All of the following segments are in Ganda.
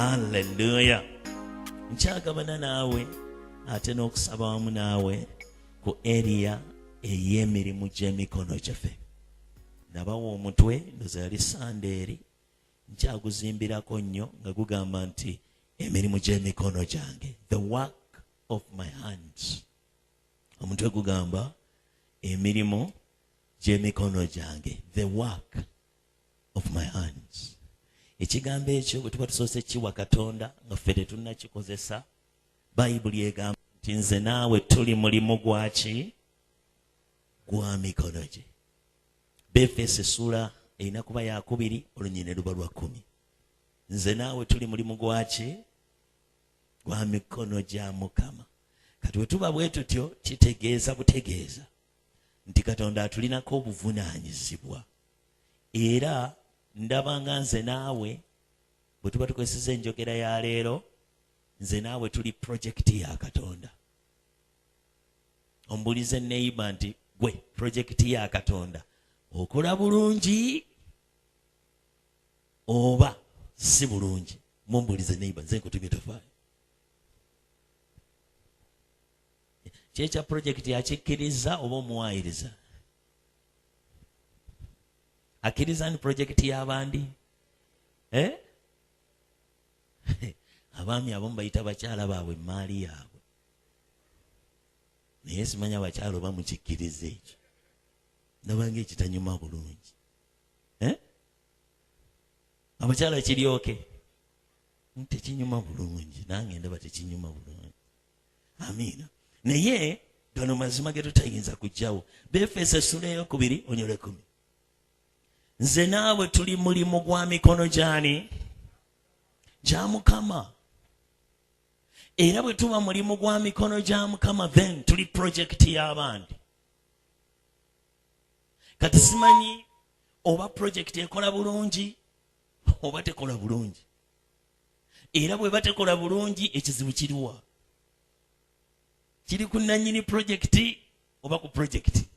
Hallelujah. Nkyagabana naawe ate n'okusaba wamu naawe ku area ey'emirimu gy'emikono gyaffe. Nabawa omutwe ndoza yali Sande eri nkyaguzimbirako nnyo nga gugamba nti emirimu gy'emikono gyange, the work of my hands. Omutwe gugamba emirimu gy'emikono gyange, the work of my hands. Ekigambo ekyo bwe tuba tusoose kiwa Katonda nga ffe tetunnakikozesa, Bayibuli egamba nti nze naawe tuli mulimu gwaki? Gwa mikono gye. Befeso essula erina kuba ya 2 olunyine luba lwa 10. Nze naawe tuli mulimu gwaki? Gwa mikono gya Mukama. Kati bwe tuba bwe tutyo kitegeeza butegeeza nti Katonda atulinako obuvunaanyizibwa. Era ndabanga nze naawe bwe tuba tukozesa enjogera ya leero, nze naawe tuli projekiti ya Katonda. Ombulize neighbor nti gwe projekiti ya Katonda okola bulungi oba si bulungi? Mumbulize neighbor, nze nkutumye tofaayo. Kyekya projekiti akikkiriza oba omuwaayiriza? Akkiriza ni projekiti y'abandi? Abaami abamu bayita bakyala baabwe maali yaabwe. Naye simanya abakyala oba mukikkiriza ekyo. Nabanga ekitanyuma bulungi. Abakyala kiryoke? Tekinyuma bulungi. Nange ndaba tekinyuma bulungi. Amiina. Naye gano mazima ge tutayinza kujjawo. Befeso essula ey'okubiri onyole 10. Nze naawe tuli mulimu gwa mikono gyani? Gya Mukama. Era bwe tuba mulimu gwa mikono gya Mukama, then tuli projekiti y'abandi. Kati simanyi oba projekiti ekola bulungi oba tekola bulungi. Era bwe batekola bulungi ekizibu kiriwa? Kiri ku nannyini projekiti oba ku projekiti?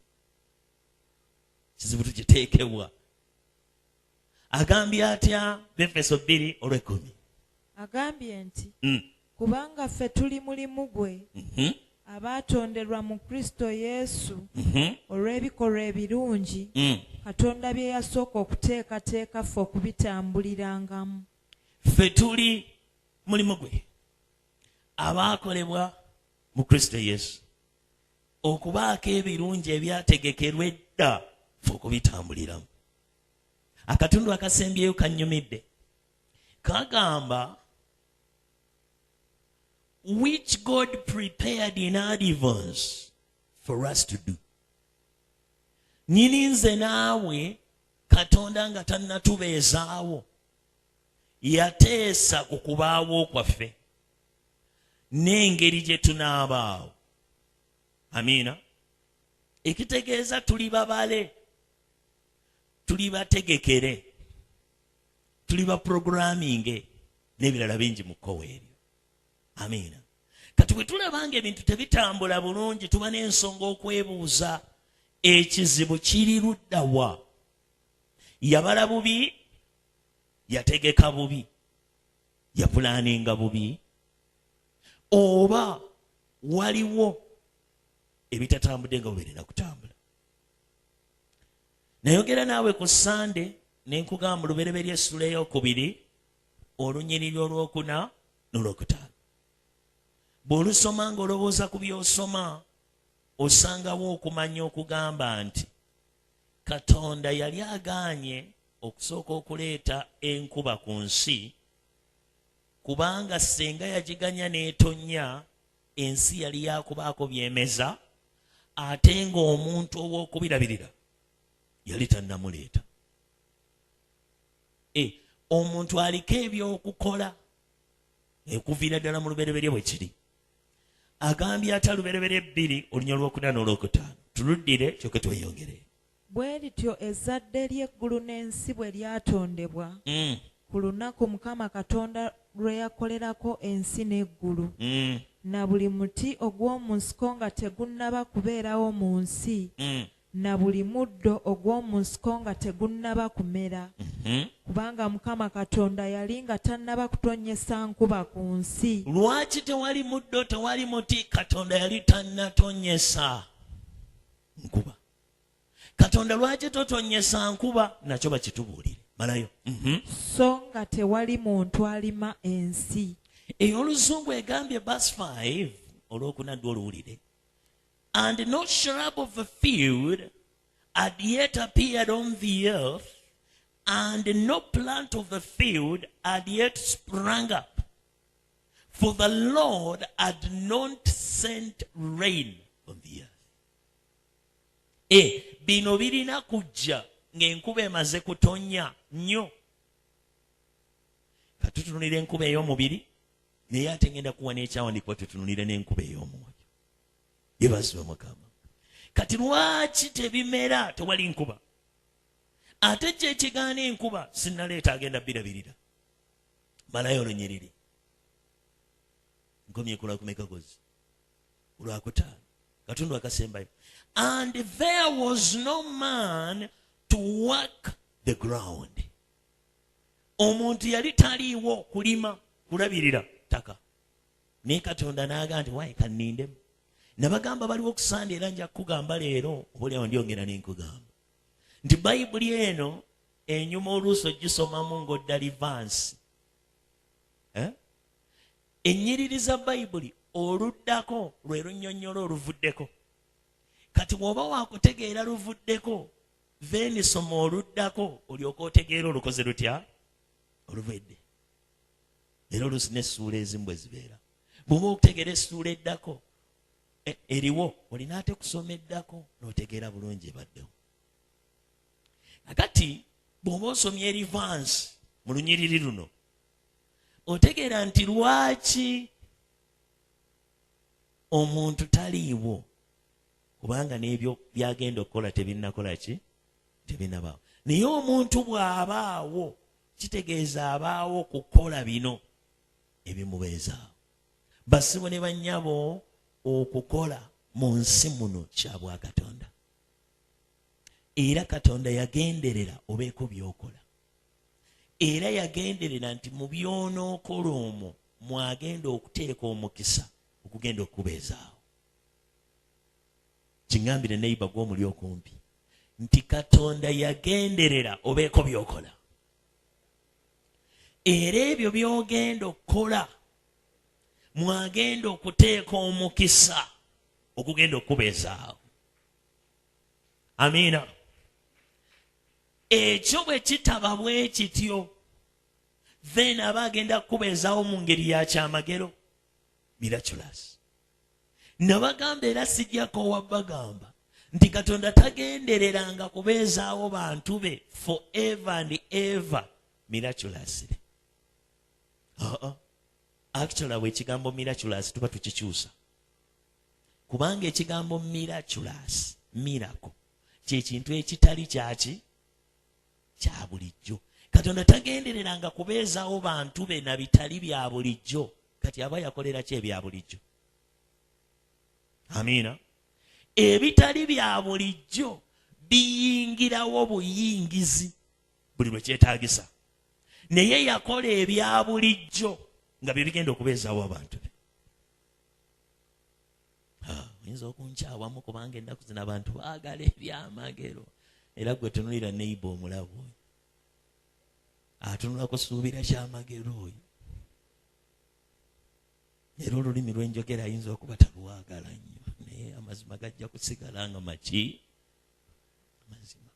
Kizibu tukiteekebwa. Agambye atya? Befeso 2:10. Agambye nti kubanga ffe tuli mulimu gwe abaatonderwa mu Kristo Yesu olw'ebikolwa ebirungi Katonda bye yasooka okuteekateeka ffe okubitambulirangamu. Ffe tuli mulimu gwe abaakolebwa mu Kristo Yesu okubaako ebirungi ebyategekerwa edda ffe okubitambuliramu. Akatundu akasembyeyo kannyumidde. Kagamba which God prepared in advance for us to do. Nyini nze naawe Katonda nga tannatubeezaawo yateesa okubaawo kwaffe n'engeri gye tunaabaawo. Amiina. Ekitegeeza tuli babale, tuli bategekere, tuli ba programming n'ebirala bingi mu kkowa eryo. Amiina. Kati bwe tulabanga ebintu tebitambula bulungi tuba n'ensonga okwebuuza ekizibu kiri ludda wa? Yabala bubi? Yategeka bubi? Yapulaaninga bubi? Oba waliwo ebitatambudde nga bwerina kutambula? Nayogera naawe ku Sande ne nkugamba mu lubereberye essula ey'okubiri olunyiriri olw'okuna n'olwokutaano. Bw'olusoma ng'olowooza ku by'osoma osangawo okumanya okugamba nti Katonda yali agaanye okusooka okuleeta enkuba ku nsi, kubanga senga yagiganya n'etonnya ensi yali yakubaako byemeza, ate ng'omuntu ow'okubirabirira yali tannamuleeta. Omuntu aliko eby'okukola okuviira ddala mu lubereberye bwe kiri. Agambye ata lubereberye 2 olunya olw'okuna n'olwokutaano. Tuluddire kyoke tweyongere. Bwe lityo ezzadde ly'eggulu n'ensi bwe lyatondebwa ku lunaku Mukama Katonda lwe yakolerako ensi n'eggulu, na buli muti ogw'omu nsiko nga tegunnaba kubeerawo mu nsi, na buli muddo ogw'omu nsiko nga tegunnaba kumera. Kubanga Mukama Katonda yali nga tannaba kutonnyesa nkuba ku nsi. Lwaki tewali muddo, tewali muti? Katonda yali tannatonnyesa nkuba. Katonda lwaki totonnyesa nkuba? Nakyo bakitubuulire. Malayo. So nga tewali muntu alima ensi. Ey'Oluzungu egambye verse 5 olw'okunadda oluwulire. And no shrub of the field had yet appeared on the earth, and no plant of the field had yet sprung up, for the Lord had not sent rain on the earth. Bino birina kujja ng'enkuba emaze kutonnya nnyo. Katutunulira enkuba ey'omubiri, naye ate ngenda kuwa n'ekyawandiikibwa tutunulire n'enkuba ey'omwoyo. Yebazibwe Mukama. Kati lwaki tebimera tewali nkuba? Ate kye kigaana enkuba sinnaleeta agenda birabirira. Malayo olunyiriri. Nkomye ku lwakumeka gozi. Olwakutaano. Katundu akasembayo. And there was no man to work the ground. Omuntu yali taliiwo kulima kulabirira ttaka. Naye Katonda n'agamba nti wayi kannindemu. Nabagamba baliwo okusanda era nja kugamba leero obaolyawo ndyongera n'enkugamba nti bayibuli eno enyuma oluusi ogisomamu ng'odda livansi. Ennyiriri za bayibuli oluddako lwe lunnyonnyola oluvuddeko. Kati bw'oba waakutegeera luvuddeko then soma oluddako olyoka otegeera olukoze lutya oluvedde. Era oluusi n'essuula ezimu bwe zibeera. Bw'oba okutegeera essuula eddako eriwo olina ate kusoma eddako n'otegeera bulungi ebaddewo. Nakati bw'oba osomye erivansi mu lunyiriri luno otegeera nti lwaki omuntu taliiwo, kubanga n'ebyo byagenda okukola tebinnakola ki? Tebinabaawo. Naye omuntu bw'abaawo kitegeeza abaawo kukola bino ebimubeezaawo. Basibo ne bannyabo okukola mu nsi muno kya bwa Katonda. Era Katonda yagenderera obeeko by'okola. Era yagenderera nti mu by'onookola omwo mwagenda okuteeka omukisa okugenda okubeezaawo. Kingambire neighbor gw'omuli okumpi nti Katonda yagenderera obeeko by'okola. Era ebyo by'ogenda okukola mwagenda okuteeka omukisa okugenda okubeezaawo. Amiina. Ekyo bwe kitaba bwe kityo then aba agenda kubeezaawo mu ngeri ya kyamagero, miraculous. Nabagamba era sijjako wabbagamba nti Katonda tagendereranga kubeezaawo bantu be forever and ever miraculously. Actually ekigambo miraculous tuba tukikyusa. Kubanga ekigambo miraculous, miracle, kye kintu ekitali kyaki kya bulijjo. Katonda tagendereranga kubeezaawo bantu be na bitali bya bulijjo. Kati aba yakolera ki ebya bulijjo? Amiina. Ebitali bya bulijjo biyingirawo buyingizi buli lwe kyetaagisa. Naye yakola ebya bulijjo nga bye bigenda okubeezaawo abantu be. Oyinza okunkyawamu kubanga ennaku zino abantu baagala ebyamagero. Era gwe tunulira neighbor omulabu oyo atunula kusuubira kyamagero oyo. Era olulimi lwenjogera ayinza okuba taluwaagala nnyo, naye amazima gajja kusigala nga maki? Amazima.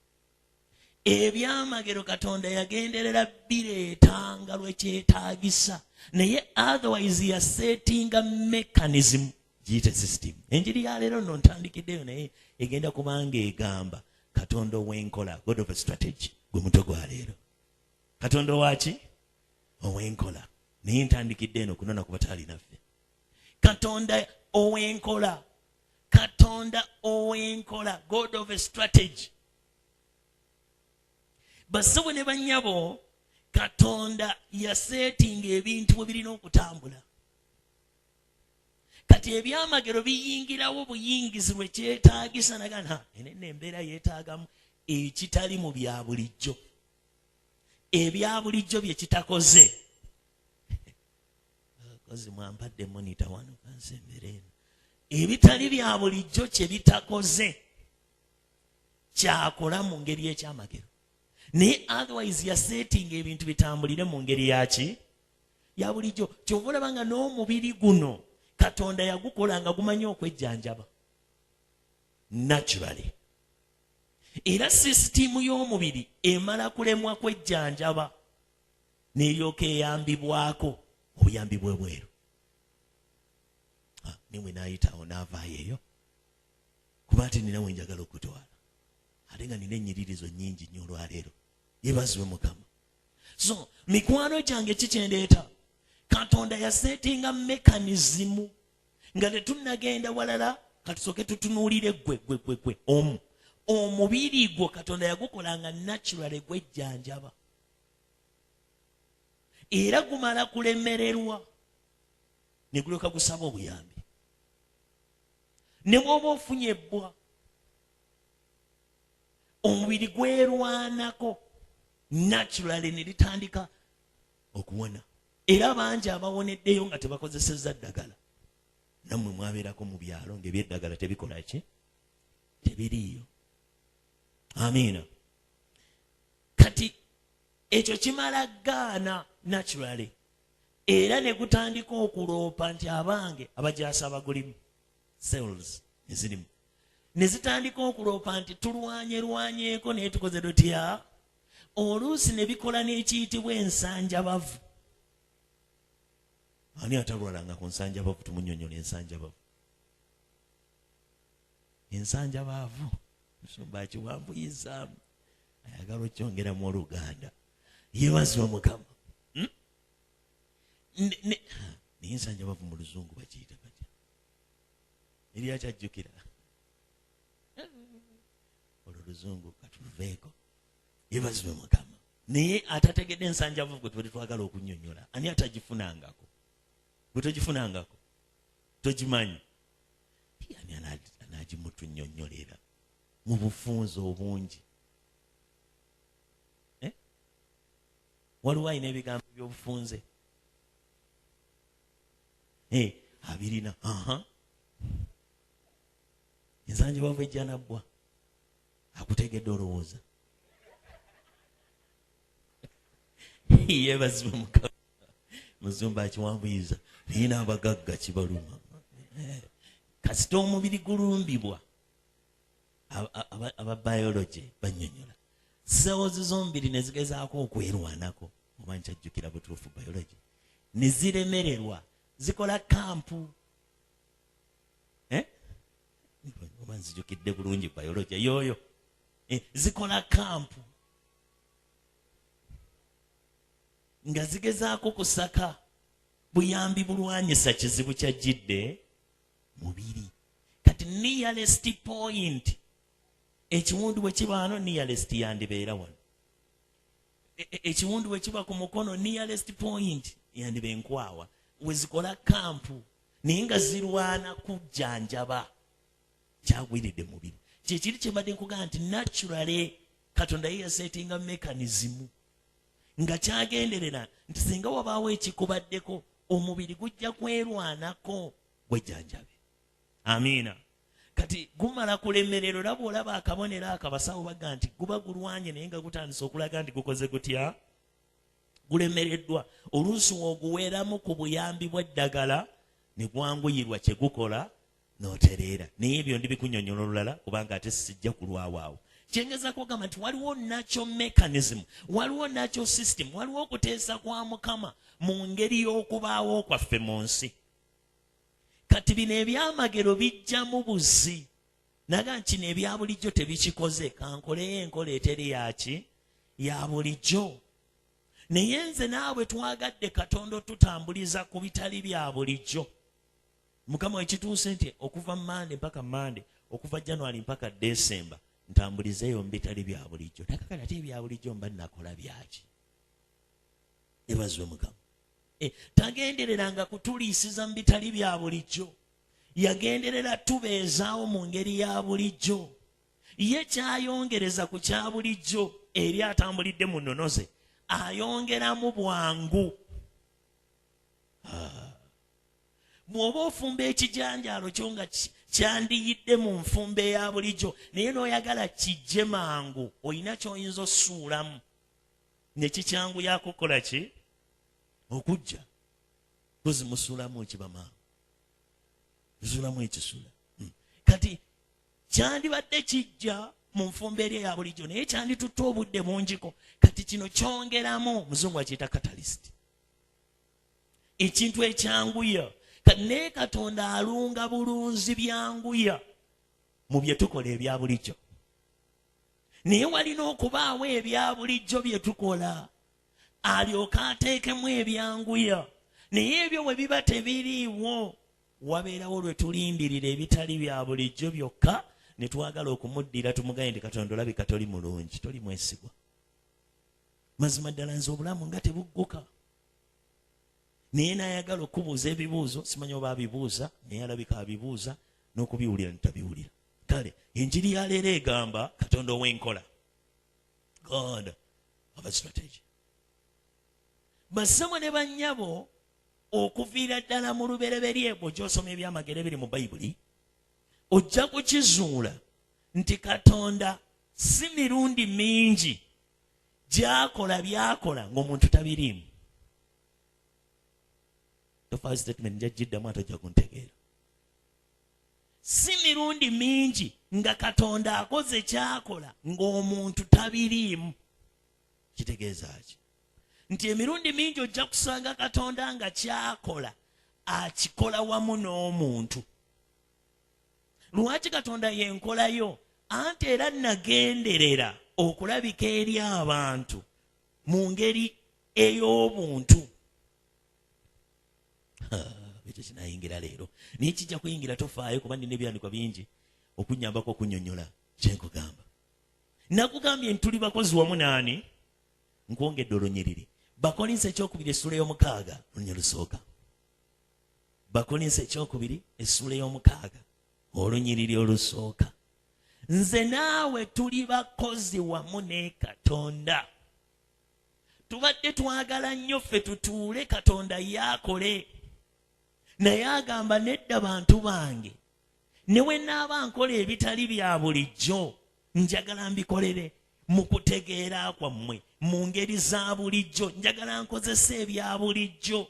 Ebyamagero Katonda yagenderera bireetanga lwe kyetaagisa, naye otherwise yasetinga mechanism giyite system. Enjiri ya leero nno ntandikiddeyo naye egenda kubanga egamba Katonda ow'enkola, God of a strategy, gwe mutwe gwa leero. Katonda waki? Ow'enkola. Naye ntandikidde eno kunona kuba talinaffe. Katonda ow'enkola. Katonda ow'enkola, God of a strategy. Basabo ne bannyabo, Katonda yasetinga ebintu bwe birina okutambula. kati ebyamagero biyingirawo buyingizi bwe kyetaagisa nagana ene embeera yeetaagamu ekitali mu bya bulijjo. Ebya bulijjo bye kitakoze. Kozi mwampadde monita wano kansembere eno. Ebitali bya bulijjo kye bitakoze kyakola mu ngeri y'ekyamagero. Naye otherwise yasetinga ebintu bitambulire mu ngeri yaki ya bulijjo. Kyova olaba nga n'omubiri guno Katonda yagukola nga gumanyi okwejjanjaba naturally. Era sisitimu y'omubiri emala kulemwa kwejjanjaba n'eryoka eyambibwako obuyambi bwebweru. Nimwe naayitawo n'avaayo eyo kuba ati nina wenjagala okutwala ate nga nina ennyiririzo nnyingi nnyo olwaleero. Yeebazibwe Mukama. So mikwano gyange kikyendeeta Katonda yasetinga mekanizimu nga tetunnagenda walala katusooke tutunuulire gwe omubiri gwo Katonda yagukolanga naturally gwejjanjaba era gumala kulemererwa ne gulyoka gusaba obuyambi. Ne bw'oba ofunye ebbwa omubiri gwerwanako naturally ne litandika okuwona. Era bangi abawoneddeyo nga tebakozesezza ddagala. Nammwe mwabeerako mu byalo ng'ebyeddagala tebikola ki? Tebiriiyo. Amiina. Kati ekyo kimala gaana naturally. Era ne gutandika okuloopa nti abange abajaasa abagulimu cells ezirimu ne zitandika okuloopa nti tulwanyeko naye tukoze tutya. Oluusi ne bikola n'ekiyitibwa ensanjabavu. Ani atalwalanga ku nsanjabavu? Tumunnyonnyola ensanjabavu. Ensanjabavu Musumba akiwambuyizaamu ayagala okyongeramu Oluganda. Yeebazibwe Mukama. Naye ensanjabavu mu Luzungu bakiyita batya? Eri akyajjukira olwo Luzungu katuluveeko. Yeebazibwe Mukama. Naye atategedde ensanjabavu gwe tubadde twagala okunnyonnyola ani atagifunangako? Gwe togifunangako? Togimanyi? Ani anagimutunnyonnyolera mu bufunze obungi? Waliwo alina ebigambo by'obufunze abirina. Ensanjabavu ejja nabbwa akutegedde olowooza. Yeebazibwe Mukama. Musumba akiwambuyiza naye n'abagagga kibaluma. Kasita omubiri gulumbibwa aba biology bannyonnyola cells z'omubiri ne zigezaako okwerwanako. Oba nkyajjukira butuufu biology. Ne ziremererwa zikola kampu. Oba nzijjukidde bulungi biology yooyo. Zikola kampu nga zigezaako kusaka buyambi bulwanyisa kizibu kyajjidde mubiri. Kati nearest point ekiwundu bwe kiba wano nearest yandibeera wano. Ekiwundu bwe kiba ku mukono nearest point yandibe enkwawa. We zikola kampu naye nga zirwana kujjanjaba kyagwiridde mubiri. Kyekiri kye mbadde nkugamba nti naturally Katonda ye yasetinga mekanizimu nga kyagenderera nti singa wabaawo ekikubaddeko omubiri gujja kwerwanako gwejjanjabe. Amiina. Kati gumala kulemerero laba olaba akabonero akabasawo baga nti guba gulwanye naye nga gutandisa okulaga nti gukoze gutya gulemereddwa. Oluusi oguweeramu ku buyambi bw'eddagala ne gwanguyirwa kye gukola n'otereera. Naye ebyo ndibikunnyonnyola olulala kubanga ate sijja kulwawaawo. Kyengeza kugamba nti waliwo nakyo mechanism, waliwo nakyo system, waliwo okuteesa kwa Mukama mu ngeri y'okubaawo kwaffe mu nsi. Kati bino ebyamagero bijjamu buzi. Naga kino ebya bulijjo tebikikoze. Kankoleyo enkola eteri yaki ya bulijjo. Naye nze naawe twagadde Katonda tutambuliza ku bitali bya bulijjo. Mukama ekituuse nti okuva Mande mpaka Mande, okuva January mpaka December ntambulizeeyo mu bitali bya bulijjo. Takakala ate ebya bulijjo mba nakola byaki? Yeebazibwe Mukama. Tagendereranga kutuliisiza mu bitali bya bulijjo. yagenderera tubeezaawo mu ngeri ya bulijjo, ye kyayongereza ku kya bulijjo eri atambulidde mu nnono ze ayongeramu bwangu. Bw'oba ofumba ekijanjaalo kyo nga kyandiyidde mu nfumba eya bulijjo naye n'oyagala kijje mangu, olina ky'oyinza ossuulamu ne kikyanguya kukola ki? Okujja. Kozi musuulamu ekiba mangu, musuulamu ekisula. Kati kyandibadde kijja mu nfumba eri eya bulijjo naye kyanditutte obudde bungiko, kati kino kyongeramu, muzungu akiyita catalyst, ekintu ekyanguya. Naye Katonda alunga bulunzi byanguya mu bye tukola ebya bulijjo. Naye walina okubaawo ebya bulijjo bye tukola alyoka ateekemu ebyanguya, naye ebyo bwe biba tebiriiwo wabeerawo lwe tulindirira ebitali bya bulijjo byokka ne twagala okumuddira tumugaye nti Katonda olabika toli mulungi, toli mwesigwa. Mazima ddala nze obulamu nga tebugguka. Naye n'ayagala okubuuza ebibuuzo, simanyi oba abibuuza, naye alabika abibuuza n'okubiwulira ntabiwulira. Kale enjiri ya leero egamba Katonda ow'enkola, God of a strategy. Bassebo ne bannyabo okuviira ddala mu lubereberye bw'ogyosoma ebyamagero ebiri mu Bayibuli, ojja kukizuula nti Katonda si mirundi mingi gy'akola byakola ng'omuntu tabiriimu. Tofaayo statement njagiddamu ate ojja kuntegeera. Si mirundi mingi nga Katonda akoze kyakola ng'omuntu tabiriimu. Kitegeeza ki? Nti emirundi mingi ojja kusanga Katonda nga kyakola akikola wamu n'omuntu. Lwaki Katonda yenkolayo? Anti era nagenderera okulabika eri abantu mu ngeri ey'obuntu. Ekyo kinayingira leero naye kijja kuyingira, tofaayo kuba nina ebyandikwa bingi okunnyambako okunnyonnyola kyenkugamba. Nakugambye nti tuli bakozi wamu naani? Nkwongedde olunyiriri. Bakolinsi ekyokubiri essula y'omukaaga olunya lusooka. Bakolinsi ekyokubiri essula y'omukaaga olunyiriri olusooka. Nze naawe tuli bakozi wamu ne Katonda. Tubadde twagala nnyo ffe tutuule Katonda yaakole. Naye agamba nedda bantu bange, ne bwe naaba nkola ebitali bya bulijjo njagala mbikolere mu kutegeera kwammwe mu ngeri za bulijjo. Njagala nkozesa ebya bulijjo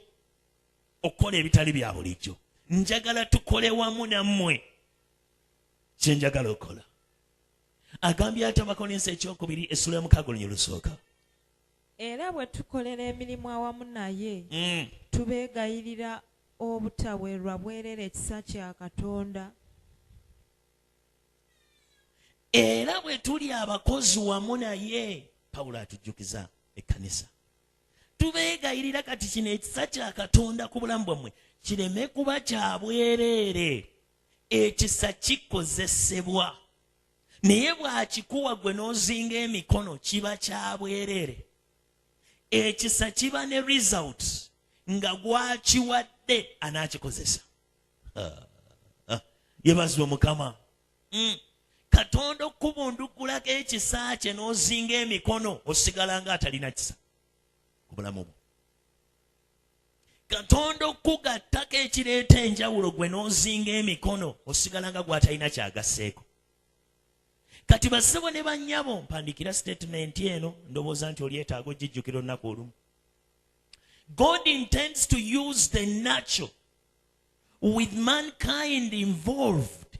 okukola ebitali bya bulijjo. Njagala tukole wamu nammwe kye njagala okukola. Agambye ate Abakolinsi ekyokubiri essula y'omukaaga olunya olusooka. Era bwe tukolera emirimu awamu naye tubeegayirira obutaweerwa bwerere ekisa kya Katonda. Era bwe tuli abakozi wamu naye, Pawulo atujjukiza ekkanisa, tubeegayirira kati kino ekisa kya Katonda ku bulamu bwammwe kireme kuba kya bwereere. Ekisa kikozesebwa, naye bw'akikuwa gwe n'ozinga emikono kiba kya bwereere. Ekisa kiba ne result nga gwakiwadde anaakikozesa. Yebazibwe Mukama. Katonda okubundugulako ekisa kye n'ozinga emikono osigala nga atalina kisa ku bulamu bwo. Katonda okugattako ekireeta enjawulo gwe n'ozinga emikono osigala nga gwatalina kyagaseeko. Kati bassebo ne bannyabo, mpandikira statement eno ndowooza nti olyetaaga ogijjukira olunaku olumu. God intends to use the natural with mankind involved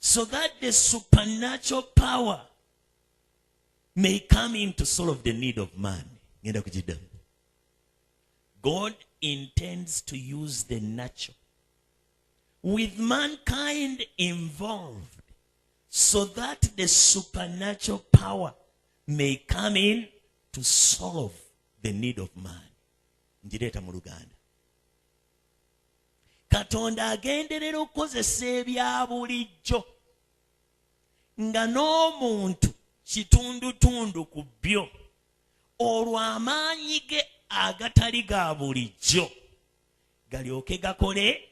so that the supernatural power may come in to solve the need of man. God intends to use the natural with mankind involved so that the supernatural power may come in to solve the need of man. Njireeta mu Luganda. Katonda agenderera okukozesa ebya bulijjo nga n'omuntu kitundutundu ku byo, olwo amaanyi ge agatali ga bulijjo galyoke gakole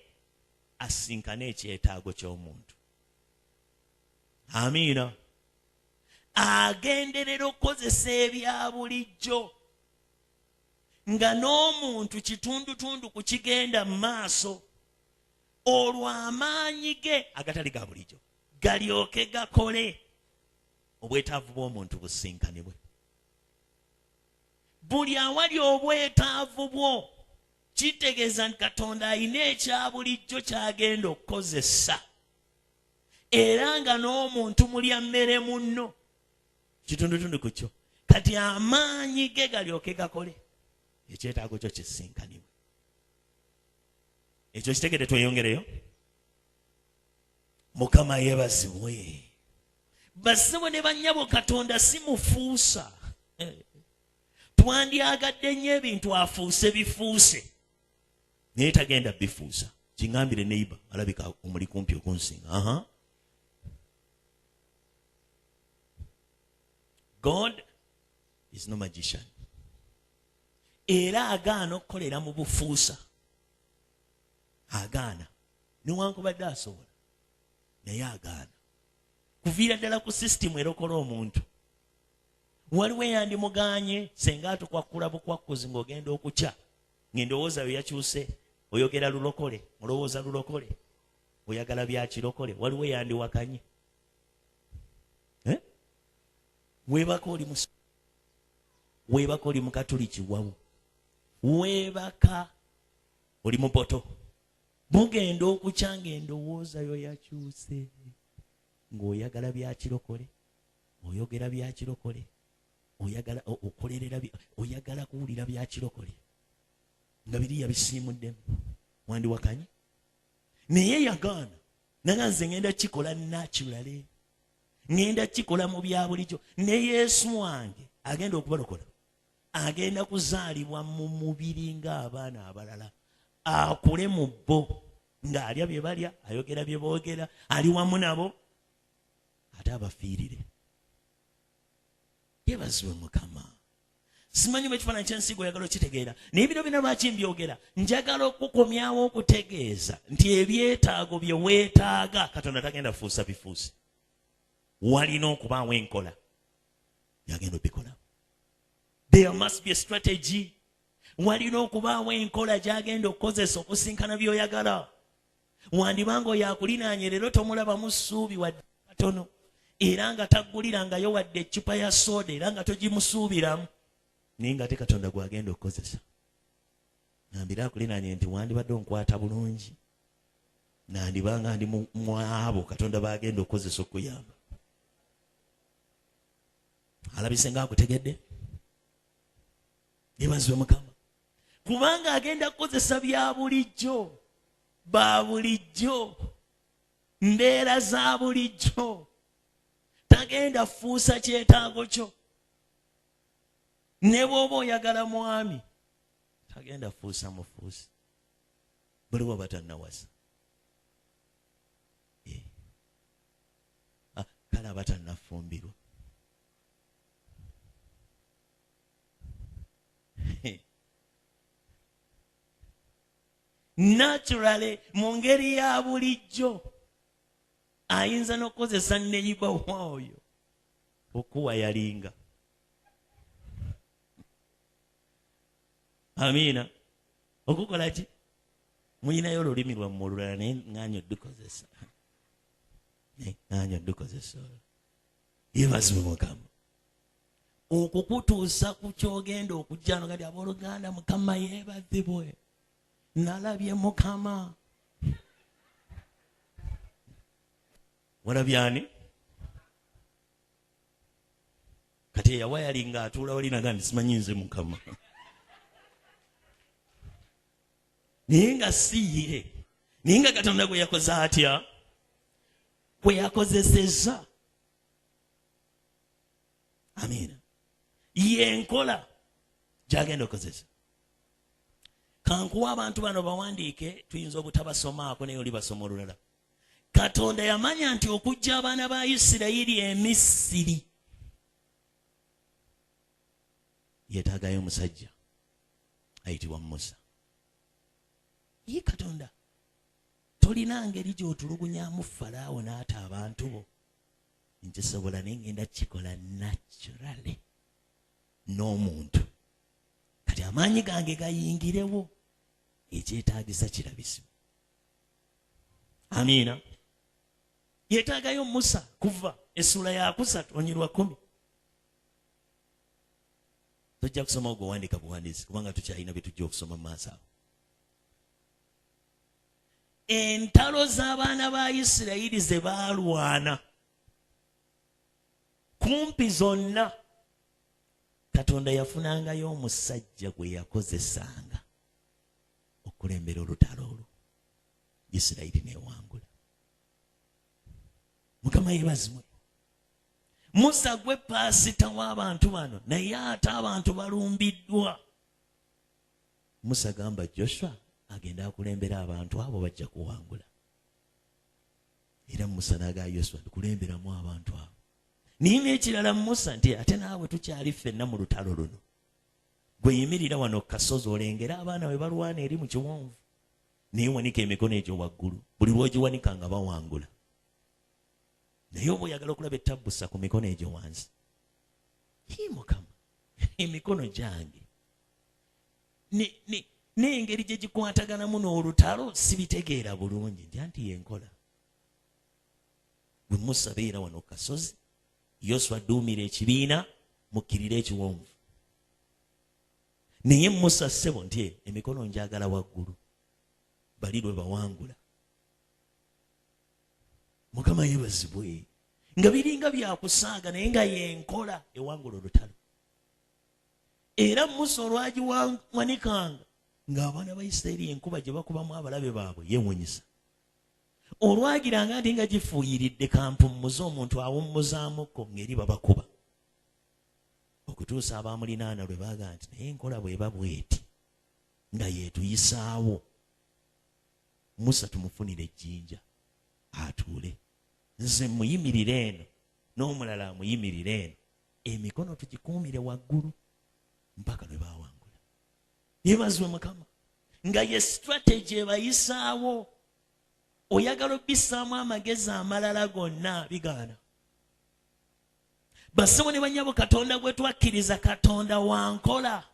asinkane ekyetaago ky'omuntu. Amiina. Agenderera okukozesa ebya bulijjo nga n'omuntu kitundutundu ku kigenda mu maaso, olwo amaanyi ge agatali ga bulijjo galyoke gakole obwetaavu bw'omuntu businkanibwe. Buli awali obwetaavu bwo kitegeeza nti Katonda alina ekya bulijjo ky'agenda okukozesa, era nga n'omuntu mulya mmere munno kitundutundu ku kyo, kati amaanyi ge galyoke gakole ekyetaago kyo kisinkanibwe. Ekyo kitegede tweyongereyo. Mukama yeebazibwe. Bassebo ne bannyabo, Katonda si mufuusa. Twandyagadde nnyo ebintu afuuse bifuuse naye tagenda bifuusa. Kiŋŋambire neighbor, alabika omuli kumpi okunsinga. God is no magician. Era agaana okukolera mu bufuusa. Agaana newankubadde asobola naye agaana. Kuviira ddala ku sisitimu erokola omuntu. Waliwo eyandimuganye senga atukwakkula bukwakkuzi ng'ogenda okukya ng'endowooza yo yakyuse, oyogera lulokole, olowooza lulokole, oyagala bya kirokole. Waliwo eyandiwakanye. Weebaka oli mukatuliki wawu, weebaka oli mupoto, mugenda okukya ng'endowooza yo yakyuse ng'oyagala bya kirokole, oyogera bya kirokole, oyagala okolerera, oyagala kuwulira bya kirokole nga biriya bisiimuddemu. Wandiwakanye. Naye yagaana naga nze ngenda kikola naturally, ngenda kikola mu bya bulijjo. Ne Yesu wange agenda okubalokola, agenda kuzaalibwa mu mubiri ng'abaana abalala, akule mu bo ng'alya bye balya, ayogera bye boogera, ali wamu nabo, ate abafiirire. Yeebazibwe Mukama. Simanyi bwe kifaananyi ky'ensigo oyagala okitegeera, naye bino bino lwaki mbyogera? Njagala okukomyawo okutegeeza nti ebyetaago bye weetaaga Katonda tagenda fuusa bifuusi. Walina okubaawo enkola yagenda obikola. There must be a strategy. Walina okubaawo enkola gy'agenda okukozesa okusinkana by'oyagala. Wandibanga oyakulinaanye leero tomulabamu ssuubi wadde katono, era nga taggulirangayo wadde eccupa ya sooda, era nga togimusuubiramu, naye nga ate Katonda gwagenda okukozesa. Nambira akulinaanye nti wandibadde onkwata bulungi, nandibanga ndi mu abo Katonda bagenda okukozesa okuyamba. Alabise nga akutegedde? Yeebazibwe Mukama. Kubanga agenda kukozesa bya bulijjo, ba bulijjo, mbeera za bulijjo. Tagenda fuusa kyetaago kyo. Ne bw'oba oyagala mwami, tagenda fuusa mufuusi. Buli bw'oba tannawasa. Kale aba tannafumbirwa. Naturally, mu ngeri ya bulijjo ayinza n'okukozesa neighbor waayo okuwa yalinga. Amiina. Okukola ki? Muyinayo olulimi lwammwe olulala naye ŋŋaanya oddukozesa. Ŋŋaanya oddukozesa. Yeebazibwe Mukama. Okukutuusa ku kyogenda okujja nogati abooluganda, Mukama yeebazibwe. Nalabye Mukama. Walabye ani? Kati eyawa yalinga atuula wali naga nti simanyi nze Mukama. Naye nga si ye. Naye nga Katonda gwe yakoze atya? Gwe yakozesezza. Amiina. Yenkola gy'agenda okukozesa. Kankuwa abantu bano bawandiike, tuyinza obutabasomaako naye oli basoma olulala. Katonda yamanya nti okujja abaana ba Isirayiri e Misiri yeetaagayo omusajja ayitibwa Musa. Ye Katonda tolina ngeri gy'otulugunyaamu Falaawo n'ata abantu bo. Nkisobola naye ngenda kikola naturally n'omuntu. Kati amaanyi gange gayingirewo, ekyetaagisa kirabisibwa. Amiina. Yeetaagayo Musa kuva essula ya 3:10. Tujja kusoma ogwo wandiika buwandiisi kubanga tukyalina bye tujja okusoma mu maaso awo. Entalo z'abaana ba Isirayiri ze baalwana kumpi zonna Katonda yafunangayo omusajja gwe yakozesanga okulembera olutalo olwo. Isirayiri neewangula. Mukama yeebazibwe. Musa gwe paasita w'abantu bano naye ate abantu balumbiddwa. Musa gamba Joshua agenda akulembera abantu abo bajja kuwangula. Era Musa n'aga Joshua tukulemberamu abantu abo. Niina ekirala Musa nti ate naawe tukyali ffenna mu lutalo luno. Gwe yimirira wano ku kasozi olengera abaana bwe balwana eri mu kiwonvu. Naye wanika emikono egyo waggulu. Buli lw'ogiwanika nga bawangula. Naye oba oyagala okulaba ettabbusa ku mikono egyo wansi. Mukama, emikono gyange n'engeri gye gikwataganamu n'olutalo sibitegeera bulungi. Ntya nti yenkola. Bwe Musa beera wano ku kasozi, Yoswa adduumira ekibiina mukkirire ekiwonvu. Naye Musa ssebo nti emikono njagala waggulu. Bali lwe bawangula. Mukama yeebazibwe. Nga biringa byakusaaga naye nga yenkola ewangula olutalo. Era Musa olwagiwanikanga ng'abaana ba Isirayiri enkuba gye bakubamu abalabe baabwe yeewuunyisa. Olwagiranga nti nga gifuuyiridde kampummuze omuntu awummuzaamuko ng'eri babakuba. Okutuusa abamulinaana lwe baaga nti naye enkola bw'eba bw'eti nga yeetuyisaawo. Musa tumufunire ejjinja atuule. Nze muyimirire eno n'omulala amuyimirire eno. Emikono tugikuumire waggulu mpaka lwe baawangula. Yeebazibwe Mukama. Nga ye strategy ebayisaawo. Oyagala obbisaamu amagezi amalala gonna bigaana. Bassebo ne bannyabo Katonda gwe twakkiriza Katonda wa nkola.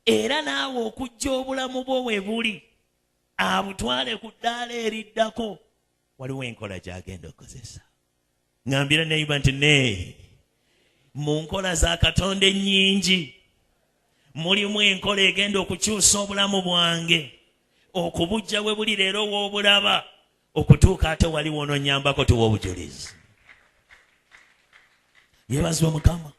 Era naawe okujja obulamu bwo we buli abutwale ku ddaala eriddako waliwo enkola gy'agenda okukozesa. Ngambira neighbor nti mu nkola za Katonda ennyingi mulimu enkola egenda okukyusa obulamu bwange okubujja we buli leero w'obulaba okutuuka ate waliwo ononyambako tuwa obujulizi. Yeebazibwe Mukama.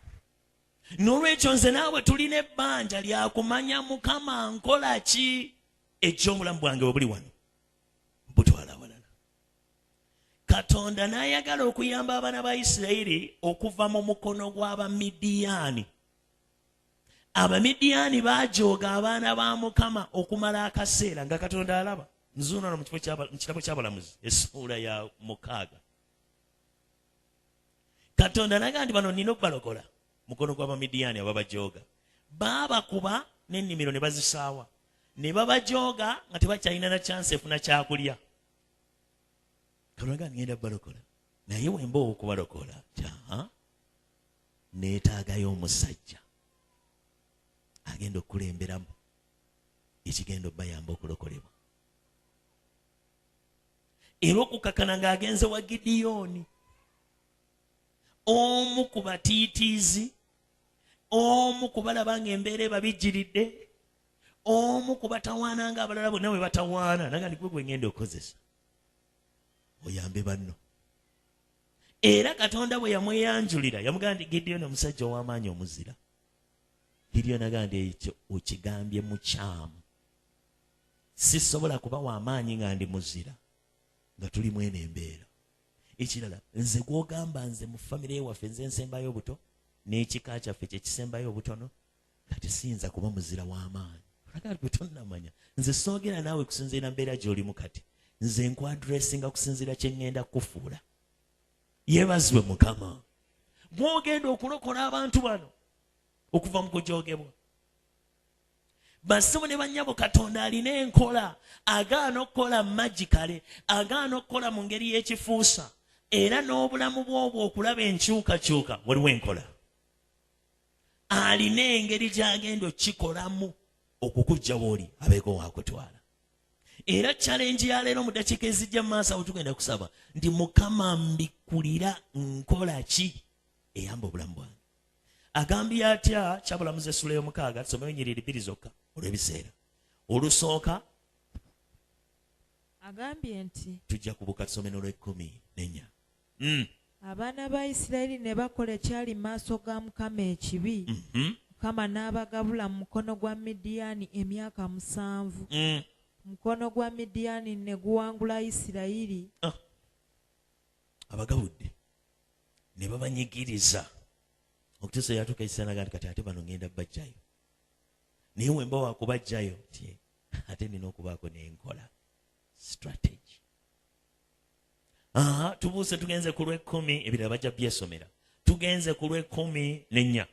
N'olwekyo nze naawe tulina ebbanja lya kumanya Mukama nkola ki eky'obulamu bwange bwe buli wano butwala awalala. Katonda n'ayagala okuyamba abaana ba Isirayiri okuva mu mukono gw'Abamidiyaani. Abamidiyaani baajooga abaana ba Mukama okumala akaseera nga Katonda alaba. Nzuuno mu kitabo ky'Abalamuzi essuula ya 6. Katonda n'agamba nti bano nnina okubalokola mukono gw'Abamidiyaani ababajooga. Baabakuba n'ennimiro ne bazisaawa. Ne babajooga nga tebakyalina na chance efuna kyakulya. Katonda ngenda balokola. Naye wemba okubalokola neetaagayo omusajja agenda okukulemberamu ekigenda obbayamba okulokolebwa. Era okukakana ng'agenze wa Gideoni, omu ku batiitiizi, omu ku balaba ng'embeera ebabijjiridde, omu ku batawaana ng'abalala bonna bwe batawaana. Naga ndi gwe ngenda okukozesa oyambe banno. Era Katonda bwe yamweyanjulira yamugamba nti Gideoni omusajja ow'amaanyi omuzira. Gideoni agamba nti ekyo okigambye mukyamu. Sisobola kuba w'amaanyi nga ndi muzira nga tuli mwene embeera. Ekirala nze gw'ogamba nze mu famire waffe nze nsembayo obuto n'ekika kyaffe kye kisembayo obutono kati siyinza kuba muzira w'amaanyi. Olagala gwe tonnamanya. Nze soogera naawe kusinziira mbeera gy'olimu kati. Nze nkwadressinga kusinziira kye ŋŋenda kufuula. Yeebazibwe Mukama. Gw'ogenda okulokola abantu bano okuva mu kujoogebwa. Bassebo ne bannyabo Katonda alina enkola, agaana okukola magicale, agaana okukola mu ngeri y'ekifuusa, era n'obulamu bw'obwo okulaba enkyukakyuka waliwo enkola. Alina engeri gy'agenda okikolamu okukuggya w'oli abeeko waakutwala. Era challenge ya leero mu ddakiika ezijja mu maaso awo tugenda kusaba nti Mukama mbikkulira nkola ki eyamba obulamu bwange. Agambye atya Kyabulamuzi essula y'omukaaga, tusomeyo ennyiriri bbiri zokka olw'ebiseera. Olusooka agambye nti tujja kubuka tusome n'olw'ekkumi abaana ba Isirayiri ne bakola ekyali mu maaso ga Mukama ekibi, Mukama n'abagabula mu mukono gwa Midiyaani emyaka 7. Mukono gwa Midiyaani ne guwangula Isirayiri. Abagabudde ne babanyigiriza okutuusa yatuuka ekiseera n'agamba kati ate bano ngenda bajjayo, naye we mba wakubajjayo nti ate nina okubaako n'enkola strategy. Tubuuse tugenze ku lw'ekkumi, ebirala bajja byesomera. Tugenze ku lw'ekkumi n'ennya.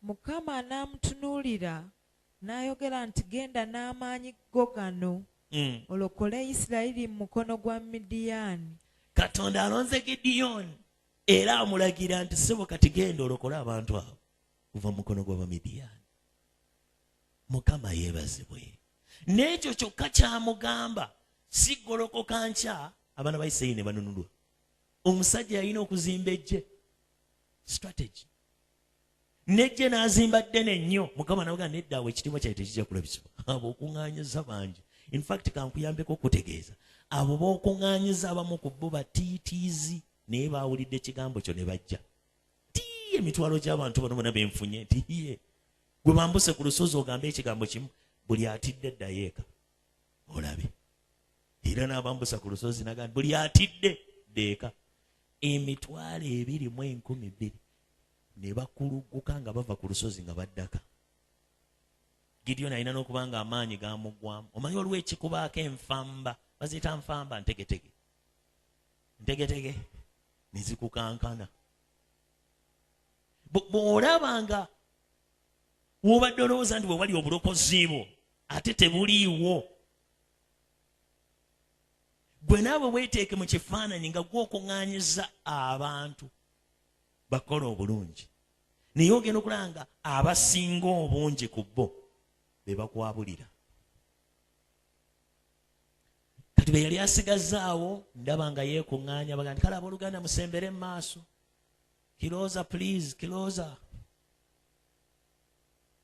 Mukama n'amutunuulira n'ayogera nti genda n'amaanyi go gano olokole Isirayiri mu mukono gwa Midiyaani. Katonda alonze Gidiyoni era amulagira nti ssebo kati genda olokole abantu abo kuva mu mukono gw'Abamidiyaani. Mukama yeebazibwe. N'ekyo kyokka kyamugamba, si golokoka nkya abaana ba Isirayiri ne banunulwa. Omusajja yalina okuzimba ejje, strategy. Nejje n'azimba ddene nnyo. Mukama n'avuga nedda awo ekitiibwa kyaye tekijja kulabisibwa. Abo okuŋŋaanyiza bangi. In fact kankuyambeko okutegeeza. Abo b'okuŋŋaanyiza abamu ku bo batiitiizi naye baawulidde ekigambo kyo ne bajja. Tiye emitwalo gy'abantu bano bonna benfunye nti ye. Gwe bambuse ku lusozi ogambe ekigambo kimu, buli atidde ddayo eka. Olabe. Era n'abambusa ku lusozi n'agamba buli atidde ddeeka. Emitwalo 20,000 ne bakulugguka nga bava ku lusozi nga baddaka. Gideon alina n'okuba nga amaanyi gamuggwamu. Omanyi waliwo ekikubaako enfamba, baziyita nfamba ntegetege. Ntegetege ne zikukankana. Bw'olaba nga w'obadde olowooza nti bwe wali obulokozi bwo ate tebuliiwo, gwe naawe weeteeke mu kifaananyi nga gw'okuŋŋaanyiza abantu bakola obulungi, naye ogenda okulaba nga abasinga obungi ku bo be bakwabulira. Kati be yali asigazaawo ndaba nga yeekuŋŋaanya baga nti kale abooluganda musembere mu maaso, kirooza please, kirooza.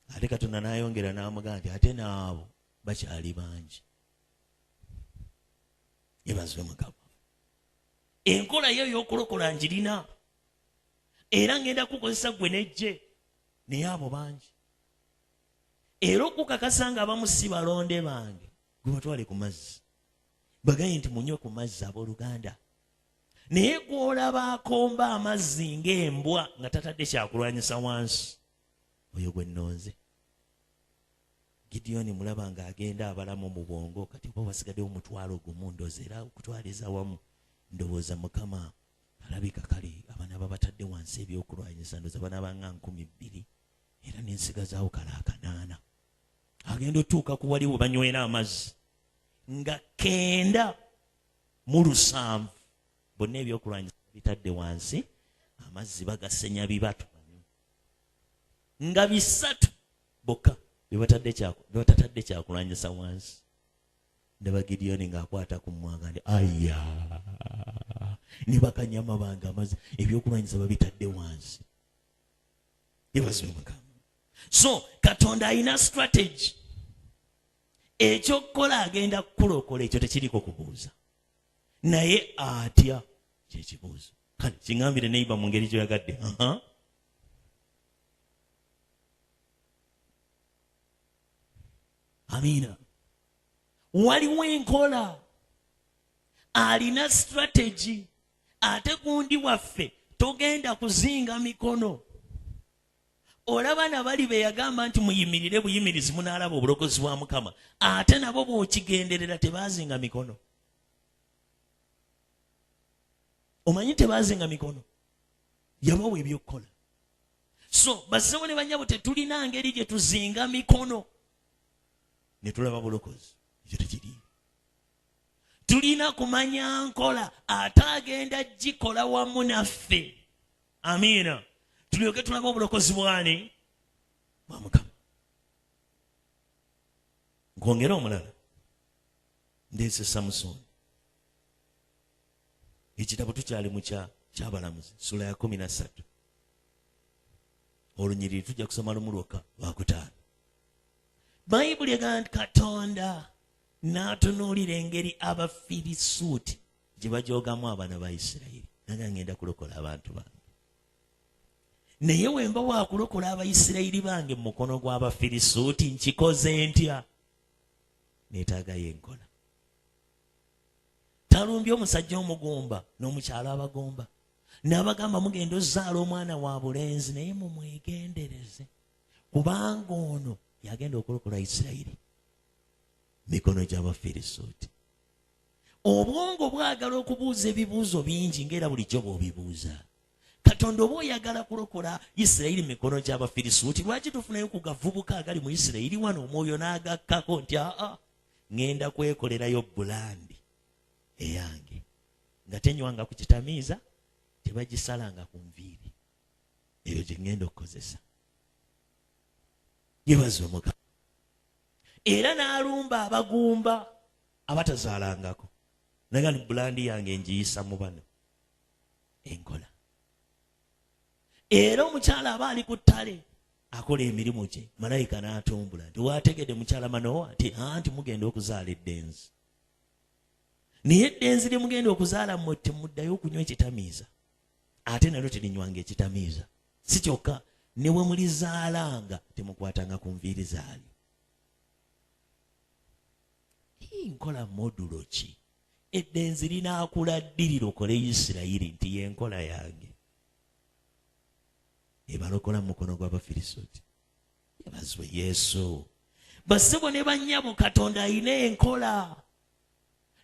Ate Katonda n'ayongera n'amugamba nti ate naabo bakyali bangi. Yebazibwe Mukama. Enkola yo ey'okulokola njirina. Era ngenda kukozesa gwe nejje naye abo bangi. Era okukakasa nga abamu si balonde bange, gwe batwale ku mazzi. Bagaye nti munywe ku mazzi abooluganda. Naye gw'olaba akomba amazzi ng'embwa nga tatadde kyakulwanyisa wansi, oyo gwe nnonze. Gideon mulaba ng'agenda abalamu mu bwongo, kati oba wasigaddewo omutwalo gumu, ndowooza era okutwaliza wamu, ndowooza Mukama alabika kale abaana babatadde wansi ebyokulwanyisa, ndowooza abaana banga 2,000 era n'ensigazaawo kale 8. Agenda otuuka ku wali we banywera amazzi nga 9 bonna ebyokulwanyisa bitadde wansi, amazzi bagasenya bibatu nga 3 bokka bebatatadde kyakulwanyisa wansi. Ndaba Gideon ng'akwata ku mwanga ndi aya ne bakanyama bange amazzi ebyokulwanyisa babitadde wansi. Yebazibwe Mukama. So Katonda alina strategy. Ekyokukola agenda kukulokola, ekyo tekiriko kubuuza, naye atya kyekibuuzo. Kale kiŋŋambire neiba mu ngeri gyoyagadde. Amiina. Waliwo enkola, alina strategy. Ate gundi waffe togenda kuzinga mikono. Olaba nabali be yagamba nti muyimirire buyimirizi munaalaba obulokozi bwa Mukama, ate nabo bw'okigenderera tebaazinga mikono. Omanyi tebaazinga mikono, yabawa ebyokukola. So bassebo ne bannyabo tetulina ngeri gye tuzinga mikono ne tulaba bulokozi. Ekyo tekiri. Tulina kumanya nkola ate agenda gikola wamu naffe. Amiina. Tulyoke tulaba obulokozi bwani bwa Mukama. Nkwongera omulala. Ndeese Samusoni. Ekitabo tukyali mu ky'Abalamuzi sula ya 13. Olunyiriri tujja kusoma lumu lwokka lwakutaano. Bayibuli egamba nti Katonda n'atunuulira engeri Abafirisuuti gye bajoogamu abaana ba Isirayiri. Naga ngenda kulokola abantu bange. Naye wemba waakulokola Abayisirayiri bange mu mukono gw'Abafirisuuti nkikoze ntya? Neetaagayo enkola. Talumbye omusajja omugumba n'omukyala abagomba. N'abagamba mugenda ozzaala omwana wa bulenzi naye mumwegendereze. Kubanga ono yagenda okulokola Isirayiri mikono gy'Abafirisuuti. Obwongo bwagala okubuuza ebibuuzo bingi ng'era bulijjo bw'obibuuza. Katonda oba oyagala kulokola Isirayiri mikono gy'Abafirisuuti, lwaki tufunayo ku gavubuka agali mu Isirayiri wano omwoyo n'agakkako nti ngenda kwekolerayo bulandi eyange nga tenywanga ku kitamiiza, tebagisalanga ku nviiri. Eyo gye ngenda okukozesa. Yeebazibwe Mukama. Era n'alumba abagumba abatazaalangako. Naga ni bulandi yange ngiyisa mu bano. Enkola. Era omukyala aba ali ku ttale akola emirimu gye, malayika n'atumbula nti waategedde mukyala Manowa nti mugenda okuzaala eddenzi. Naye eddenzi lye mugenda okuzaala mmwe temuddayo okunywa ekitamiiza. Ate nalyo terinywanga ekitamiiza. Si kyokka ne bwe mulizaalanga temukwatanga ku nviiri zaali. Nkola modulo ki? Eddenzi linaakula ddi lirokole Isirayiri nti y'enkola yange. Ebalokola mu mukono gw'Abafirisuuti. Yeebazibwe Yesu. Bassebo ne bannyabo, Katonda alina enkola.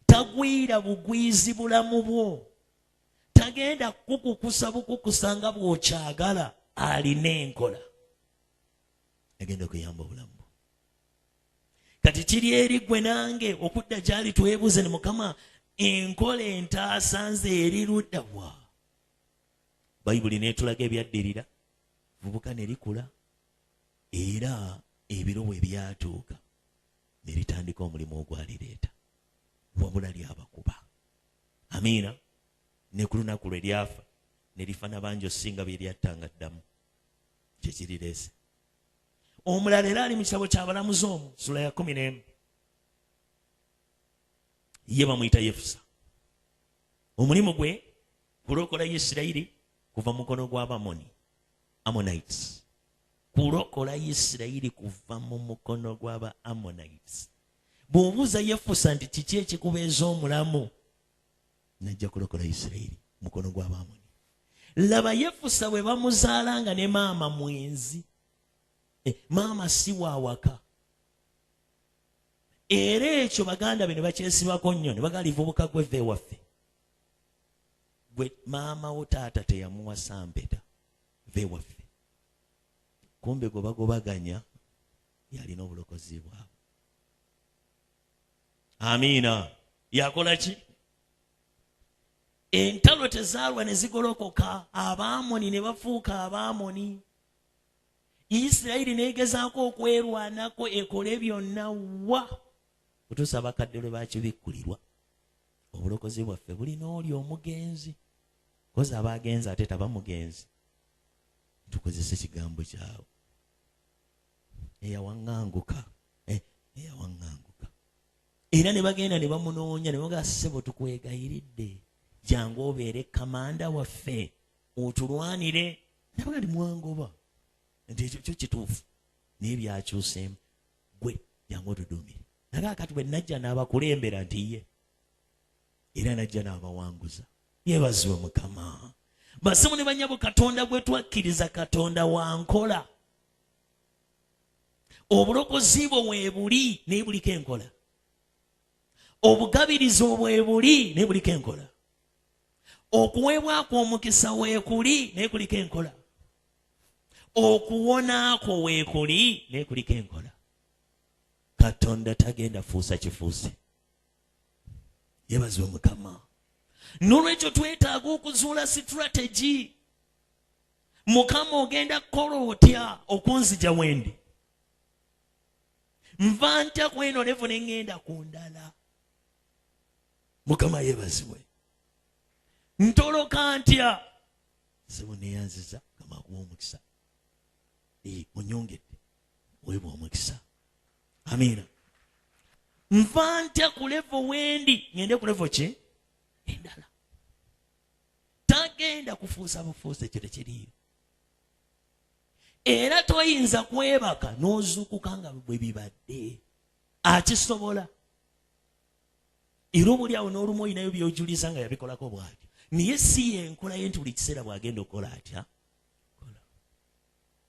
Tagwira bugwizi bulamu bwo. Tagenda kukukusa bukukusa nga bw'okyagala. Alina enkola. Agenda okuyamba obulamu bwo. Kati kiri eri gwe nange okudda gy'ali twebuuze ne Mukama, enkola entaasa nze eri ludda wa? Bayibuli neetulaga ebyaddirira. Vubuka ne likula. Era ebiro bwe byatuuka ne litandika omulimu ogwalireeta. Wabula lyabakuba. Amiina. Ne ku lunaku lwe lyafa ne lifana bangi osinga bye lyattanga ddamu. Kye kirireese. Omulala era ali mu kitabo ky'Abalamuzi omwo sula ya 11. Ye bamuyita Yefusa. Omulimu gwe kulokola Isirayiri kuva mu mukono gw'Abamoni, Ammonites. Kulokola Isirayiri kuva mu mukono gw'aba Ammonites. Bw'obuuza Yefusa nti kiki ekikubeeza omulamu, najja kulokola Isirayiri mu mukono gw'Abamoni. Laba Yefusa bwe bamuzaalanga ne maama mwenzi. Maama si waawaka. Era ekyo baganda be ne bakyesibako nnyo ne bagala livubuka gweve waffe. Gwe maama wo taata teyamuwasa mpeta ve waffe. Kumbe gwe bagobaganya yalina obulokozi bwabwe. Amiina. Yakola ki? Entalo tezaalwa ne zigolokoka, Abamoni ne bafuuka Abamoni. Isirayiri neegezaako okwerwanako ekole byonna wa. Kutuusa abakadde lwe bakibikkulirwa. Obulokozi bwaffe bulina oli omugenzi. Koza abagenzi ate tabamugenzi. Tukozese ekigambo kyawe. Eyawaŋŋanguka. Eyawaŋŋanguka. Era ne bagenda ne bamunoonya ne baga ssebo tukwegayiridde. Jangu obeere kamanda waffe. Otulwanire. Nabaga ndi mwangoba. Nti ekyo kituufu. Naye byakyuseemu. Gwe jangu otuduumire. Naga kati bwe najja n'abakulembera nti ye. Era najja n'abawanguza. Yeebazibwe Mukama. Basimu ne bannyabo, Katonda gwe twakkiriza Katonda wa nkola. Obulokozi bwo bwe buli naye buliko enkola. Obugabirizo bwe buli naye buliko enkola. Okuweebwako omukisa weekuli naye kuliko enkola. Okuwonaako weekuli naye kuliko enkola. Katonda tagenda fuusa kifuusi. Yebazibwe Mukama. N'olwekyo twetaaga okuzuula strategy. Mukama ogenda kukola otya okunzija wendi? Nva ntya kweno levo ne ngenda ku ndala. Mukama yebazibwe. Ntoloka ntya? Sebo neyanziza kama kuwa omukisa. Onyongedde weebwa omukisa. Amina. Nva ntya ku levo wendi ngende ku levo ki? Endala. Tagenda kufuusa bufuusa ekyo tekiriyo. Era toyinza kwebaka n'ozuukuka nga bwe bibadde. Akisobola. Era obuli awo n'olumu olinayo by'ojuliza nga yabikolako bw'atyo. Naye si yenkola ye nti buli kiseera bw'agenda okukola atya.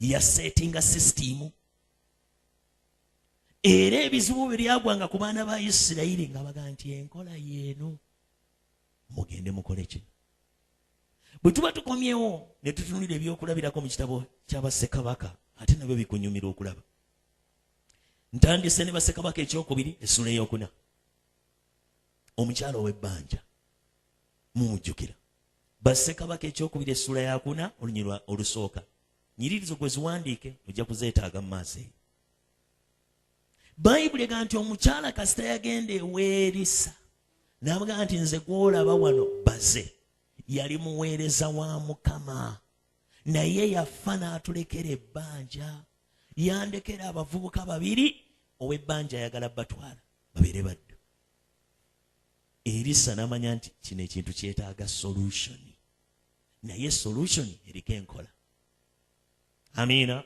Yasetinga sisitimu. Era ebizibu bwe byagwanga ku baana ba Isirayiri nga baga nti enkola yeeno mugende mukole kino. Bwe tuba tukomyewo ne tutunulira ebyokulabirako mu kitabo ky'Abassekabaka ate nabyo bikunyumira okulaba. Ntandise ne Bassekabaka ekyokubiri essula ey'okuna. Omukyala ow'ebbanja mumujjukira. Bassekabaka ekyokubiri essula yakuna olunyirwa olusooka. Nyiririzo gwe ziwandiike ojja kuzeetaaga mu maaso eyo. Bayibuli egamba nti omukyala kasita yagenda eweerisa n'amugaa nti nze gw'olaba wano baze. Yali muweereza wa Mukama. Naye yafa n'atulekera ebbanja. Yandekera abavubuka babiri ow'ebbanja ayagala batwala babeere baddu. Erisa n'amanya nti kino ekintu kyetaaga solution. Naye solution eriko enkola. Amina.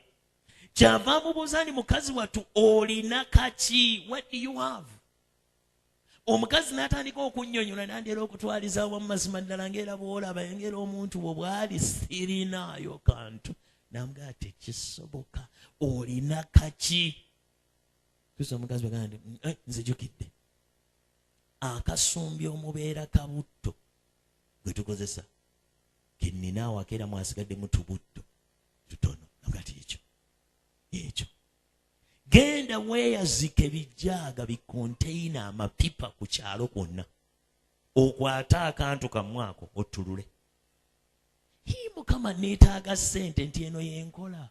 Kyava amubuuza nti mukazi wattu olina kaki? What do you have? Omukazi n'atandika okunnyonnyola n'andeera okutwaliza awamu mazima ddala ng'era bw'olaba engeri omuntu bwe bw'ali sirinaayo kantu. N'amugaa tekisoboka. Olina kaki? Kristo omukazi bagamba nti nzijukidde. Akasumbi omubeera kabutto gwe tukozesa. Ke nnina awaka era mwasigaddemu tubutto tutono. Nagati ekyo. Genda weeyazike bijjaaga bikonteyina amapipa ku kyalo kwonna. Okwate akantu kamwako ottulule. Mukama neetaaga ssente nti eno yenkola.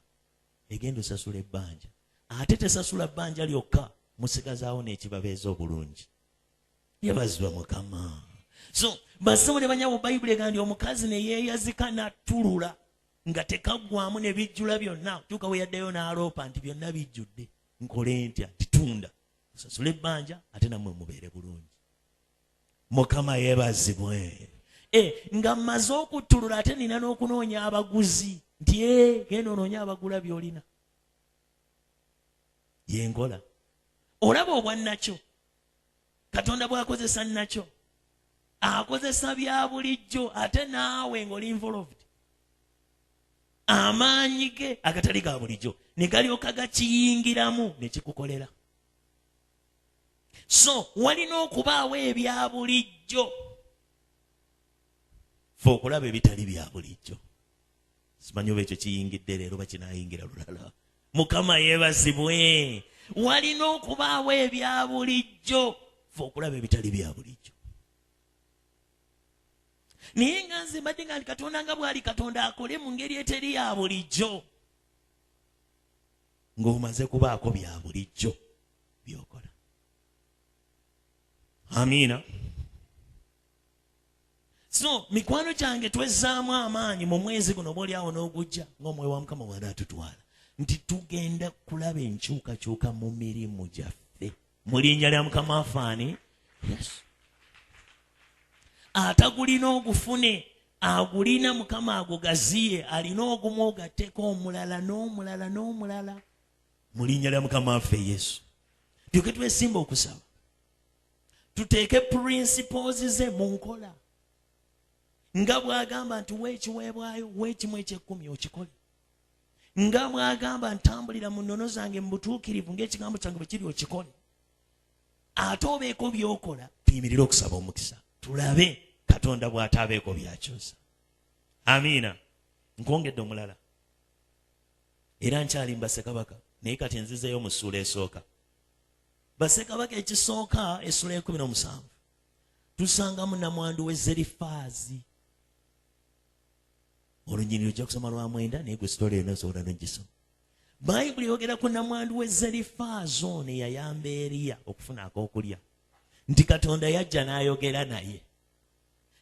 Egenda osasula ebbanja. Ate tesasula bbanja lyokka musigazaawo n'ekibabeeza obulungi. Yebazibwa Mukama. So bassebo ne banyawo Bayibuli egamba nti omukazi ne yeeyazika n'attulula nga tekaggwamu ne bijjula byonna. Tuuka we yaddayo n'aloopa nti byonna bijjudde. Nkole ntya? Titunda. Osasule ebbanja ate nammwe mubeere bulungi. Mukama yeebazibwe. Nga mmaze okuttulula ate nina n'okunoonya abaguzi. Nti genda onoonya abagula by'olina. Yenkola. Olaba obwannakyo. Katonda bw'akozesa nnakyo. Akozesa bya bulijjo ate naawe ng'oli involved. Amaanyi ge agatali ga bulijjo ne galyoka gakiyingiramu ne kikukolera. So walina okubaawo ebya bulijjo. Fe okulaba ebitali bya bulijjo. Simanyi oba ekyo kiyingidde leero bakinaayingira lulala. Mukama yeebazibwe. Walina okubaawo ebya bulijjo. Fe okulaba ebitali bya bulijjo. Naye nga nze mbadde nga Katonda nga bw'ali Katonda akole mu ngeri eteri ya bulijjo. Ng'omaze kubaako bya bulijjo by'okola. Amiina. So mikwano kyange twezzaamu amaanyi mu mwezi guno bw'oli awo n'ogujja ng'omwoyo wa Mukama bw'ali atutwala nti tugenda kulaba enkyukakyuka mu mirimu gyaffe. Mu linnya lya Mukama afaani. Yes. Atagulina ogufune agulina Mukama agugaziye alina ogumu ogatteko omulala n'omulala n'omulala. Mu linnya lya Mukama waffe Yesu. Tuke twesimba okusaba. Tuteeke principles ze mu nkola. Nga bw'agamba nti weekiweebwayo weekimu eky'ekkumi okikole. Nga bw'agamba ntambulira mu nnono zange mu butuukirivu ng'ekigambo kyange bwe kiri okikole. Ate obeeko by'okola tuyimirire okusaba omukisa. Tulabe Katonda bw'ataabeeko byakyusa. Amiina. Nkwongedde omulala. Era nkyali Bassekabaka naye kati nzizeeyo mu ssuula esooka. Bassekabaka ekisooka essula 17 tusangamu namwandu we Zerifaazi. Olunyiriro ojja kusoma lwa 9 naye gwe sitole yonna osobola n'ogisoma. Bayibuli yogera ku namwandu we Zerifaazi ono eyayamba Eriya okufuna ak'okulya. Nti Katonda yajja n'ayogera naye.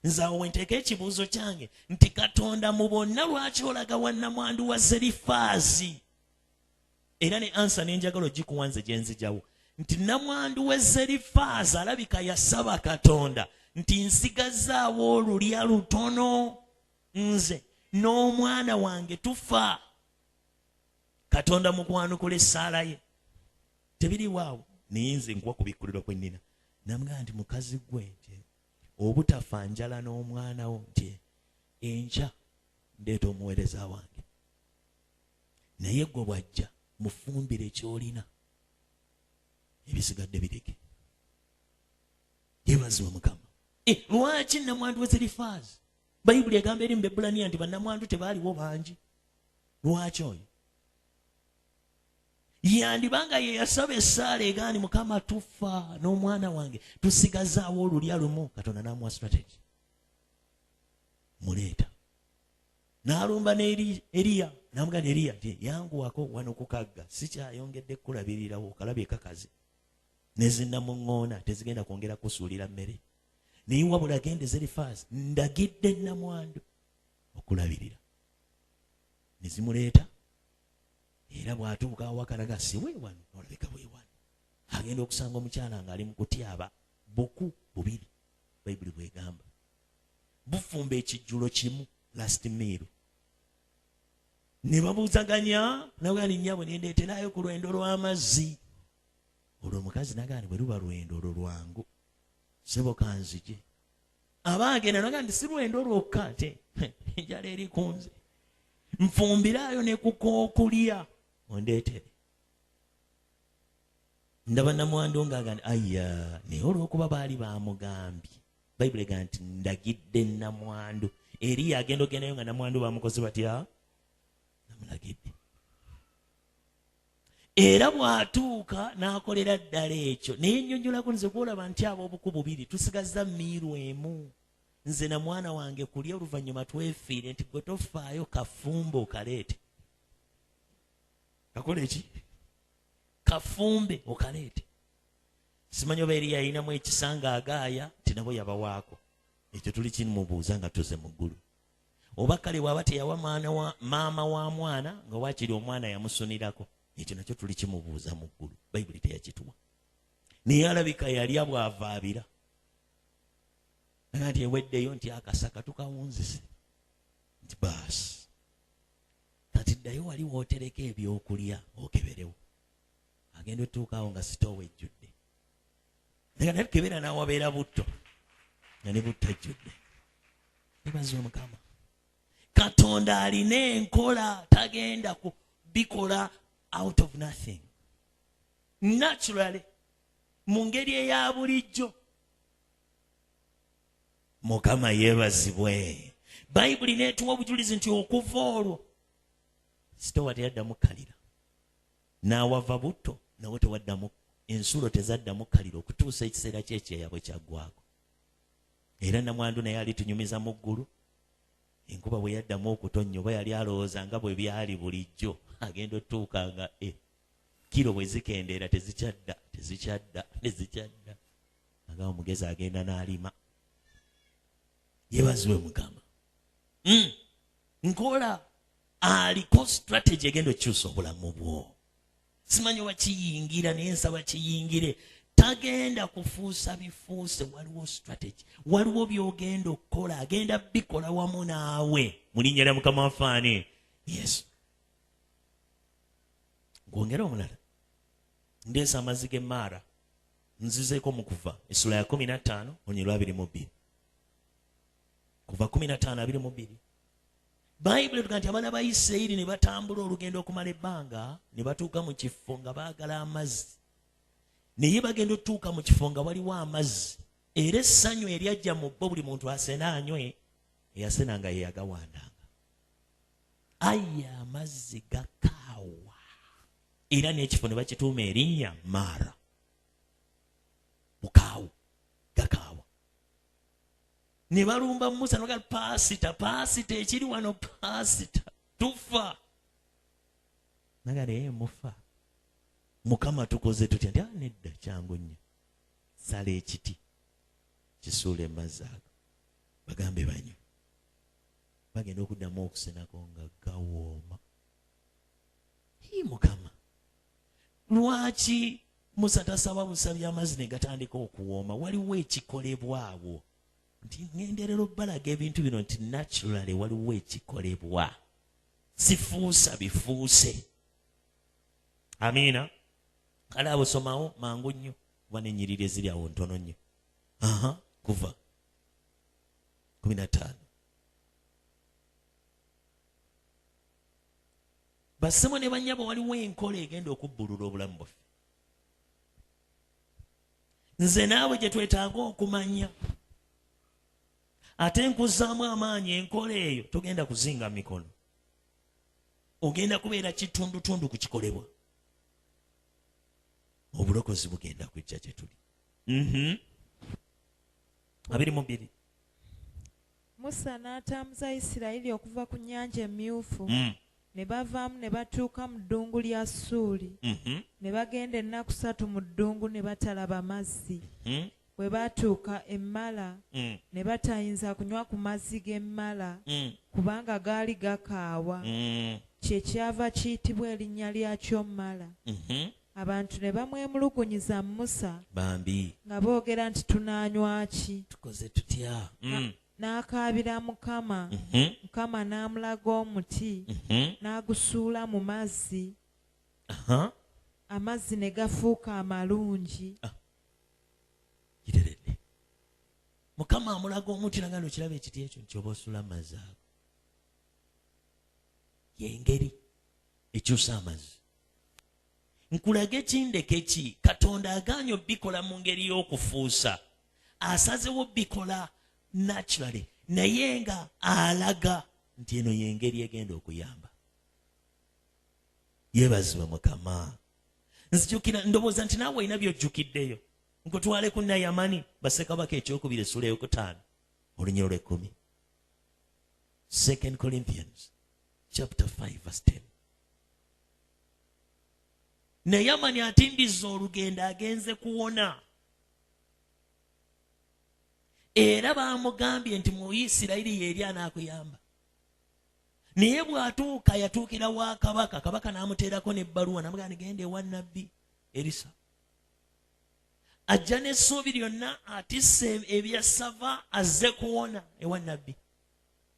Nze awo nteeka ekibuuzo kyange nti Katonda mu bonna lwaki olaga wa namwandu wa Zerifaazi? Era ne ansa n'enjagala ogikuwanze gye nzijawo. Nti namwandu we Zerifaazi alabika yasaba Katonda nti nsigazaawo olulya lutono nze n'omwana wange tufa. Katonda mukwanukula essaala ye. Tebiri waawo naye nze nkuwa kubikkulirwa kwe nnina. Namugamba nti mukazi gwe nti obutafa njala n'omwana wo nti enkya ndeeta omuweereza wange. Naye gwe bw'ajja mufumbire ky'olina. Ebisigadde bireke. Yeebazibwe Mukama. Lwaki namwandu we Zerifaazi? Bayibuli egamba eri mu Bebbulaniya nti bannamwandu tebaaliwo bangi. Lwaki oyo? Yandibanga ye yasaba essaala egaani Mukama tufa n'omwana wange tusigazaawo olulya lumu. Katonda n'amuwa strategy. Muleeta. N'alumba ne Eriya. N'amugamba Eriya nti yanguwako wano kukagga. Sikyayongedde kulabirirawo okalabye kakazi. Nezinnamuŋŋoona tezigenda kwongera kusuulira mmere. Naye wabula gende Zerifaazi ndagidde namwandu okulabirira. Ne zimuleeta. Era bw'atuuka awakalaga si weewano n'olabika weewano. Agenda okusanga omukyala ng'ali mu kutyaba buku bubiri. Bayibuli bw'egamba. Bufumba ekijjulo kimu last meal. Ne babuuzaganya nawe ali nnyabwe ne ndeeterayo ku lwendo lw'amazzi. Olwo omukazi n'agamba bwe luba lwendo olwo lwangu. Ssebo kanzije. Aba agenda n'agamba nti si lwendo lwokka ate enjala eri ku nze. Nfumbiraayo ne ku kookulya ondeetere. Ndaba namwandu ng'agamba ayya naye olw'okuba baali bamugambye. Bayibuli egamba nti ndagidde namwandu. Eriya agenda ogendayo nga namwandu bamukoze batya? Namulagidde. Era bw'atuuka n'akolera ddala ekyo. Naye nnyonnyolako nze kwolaba nti ab'obuku bubiri tusigazza miiru emu. Nze na mwana wange kulya oluvannyuma twefiire nti gwe tofaayo kafumbe okaleete. Kakola eki? Kafumbe okaleete. Simanyi oba Eriya yalinamu ekisanga agaaya nti nabo yabawaako. Ekyo tuli kimubuuza nga tuze mu ggulu. Oba kale bw'aba teyawa maama wa mwana nga waakiri omwana yamusunirako. Ekyo nakyo tuli kimubuuza mu ggulu. Bayibuli teyakituwa. Naye alabika yalya bw'avaabira. Nti eweddeyo nti akasaka tukawunzise. Nti baasi. Kati ddayo wali wootereka ebyokulya okeberewo. Agenda otuukaawo nga sitoowa ejjudde. Naye kebera n'awabeera butto. Nga ne butto ejjudde. Yeebazibwe Mukama. Katonda alina enkola tagenda kubikola out of nothing. Naturally. Mu ngeri eya bulijjo. Mukama yeebazibwe. Bayibuli neetuwa obujulizi nti okuva olwo sitoowa teyaddamu kkalira. N'awava butto nawe tewaddamu ensulo tezaddamu kkalira okutuusa ekiseera ky'ekyeya bwe kyaggwako. Era namwandu naye alitunyumiza mu ggulu. Enkuba bwe yaddamu okutonnya oba yali alowooza nga bwe byali bulijjo. Agenda otuuka nga kiro bwe zikendeera tezikyadda. Agamba omugezi agenda n'alima. Yeebazibwe Mukama. Nkola aliko strategy egenda okukyusa obulamu bwo. Simanyi oba kiyingira naye nsaba kiyingire. Tagenda kufuusa bifuuse, waliwo strategy. Waliwo by'ogenda okukola, agenda bikola wamu naawe. Mu linnya lya Mukama waffe Yesu. Gwongera omulala. Ndeesa amazzi g'e Maara. Nzizeeko mu Kuva essula ya 15 onyirwa 22. Kuva 15:22. Bayibuli etugamba nti abaana ba Isirayiri ne batambula olugendo okumala ebbanga ne batuuka mu kifo nga baagala amazzi. Naye bagenda otuuka mu kifo nga waliwo amazzi. Era essanyu eryajja mu bbo buli muntu asena anywe, eyasenanga ye yagawandanga. Aya amazzi gakaawa. Era n'ekifo ne bakituuma erinnya Maara. ne balumba Musa noga paasita ekiri wano paasita tufa naga naye mufa Mukama tukoze tutya nti nedda kyangu nnyo sala ekiti kisuula emazzi ago bagambe banywe bagenda okuddamu okusenako nga gawooma. Mukama lwaki Musa tasaba busabi amazzi ne gatandika okuwooma? Waliwo ekikolebwa awo nti ngenderera obbalaga ebintu bino nti naturally waliwo ekikolebwa sifuusa bifuuse. Amiina. Kale abo somawo mangu nnyo kuba n'ennyiriri eziri awo ntono nnyo. Kuva 15. Bassebo ne bannyabo waliwo enkola egenda okubbulula obulamu bwaffe. Nze naawe gye twetaaga okumanya. Ate nkuzaamu amaanyi enkola eyo togenda kuzinga mikono. Ogenda kubeera kitundutundu ku kikolebwa. Obulokozi bugenda kujja gye tuli. 22. Musa n'atambuza Isirayiri okuva ku nnyanja emyufu. Ne bavaamu ne batuuka mu ddungu lya Suuli. Ne bagenda ennaku 3 mu ddungu ne batalaba mazzi. Bwe baatuuka e Mala ne batayinza kunywa ku mazzi g'e Mala kubanga gaali gakaawa. Kye kyava kiyitibwa erinnya lyakyo Mala. Abantu ne bamwemulugunyiza Musa bambi nga boogera nti tunaanywa ki? Tukoze tutya? N'akaabira Mukama. Mukama n'amulaga omuti n'agusuula mu mazzi. Amazzi ne gafuuka amalungi. Kiteredde. Mukama amulaga omuti nagano kiraba ekiti ekyo kyoba osula amazzi ago. Yengeri ekyusa amazzi. Nkulage kindeke ki Katonda agaanyo bikola mu ngeri y'okufuusa. Asazewo bikola naturally naye nga alaga nti eno yengeri egenda okuyamba. Yeebazibwe Mukama. Nzijukira ndowooza nti naawe olina by'ojjukiddeyo. Nkutwale ku Nayamani Bassekabaka ekyokubiri essula ey'okutaano olunyiro lw'ekkumi. 2 Corinthians chapter 5 verse 10. Nayamani atimbiza olugendo agenze kuwona. Era bamugambye nti mu Isirayiri yeri anaakuyamba. Naye bw'atuuka yatuukira wa kabaka. Kabaka n'amuteerako n'ebbaluwa n'amugamba genda ewa nnabbi Erisa. Ajja n'essuubi lyonna atisse ebyassava azze kuwona ewa nnabbi.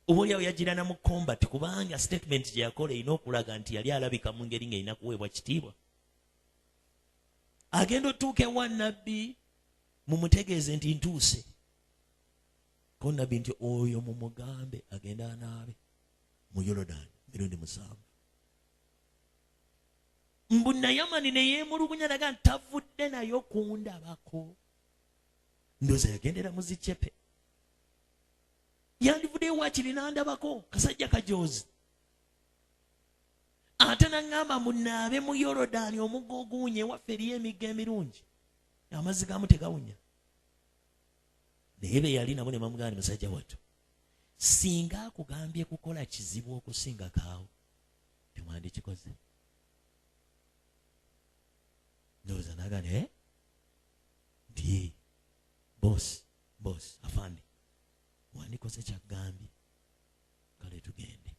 Oboolyawo yagirana mu combat kubanga statement gye yakola erina okulaga nti yali alabika mu ngeri ng'erina kuweebwa kitiibwa. Agenda otuuka ewa nnabbi mumutegeeze nti ntuuse. Ko nnabbi nti oyo mumugambe agenda anaabe mu Yorodaani mirundi 7. Mbu Nayamani ne yeemulugunya naga ntavudde nayo kundabako. Ndowooza yagendera mu zicepe. Yandivuddeyo waakiri n'andabako kasajja kajoozi. Ate naŋŋamba munaabe mu Yorodaani omugga oguwunya ewaffe eriyo emigga emirungi. Amazzi gaamu tegawunya. Naye be yali nabo ne bamugamba musajja wattu. Singa akugambye kukola kizibu okusinga kaawo temwandikikoze. Ndowooza n'agamba nti boss afande wandikoze kyagambye kale tugende.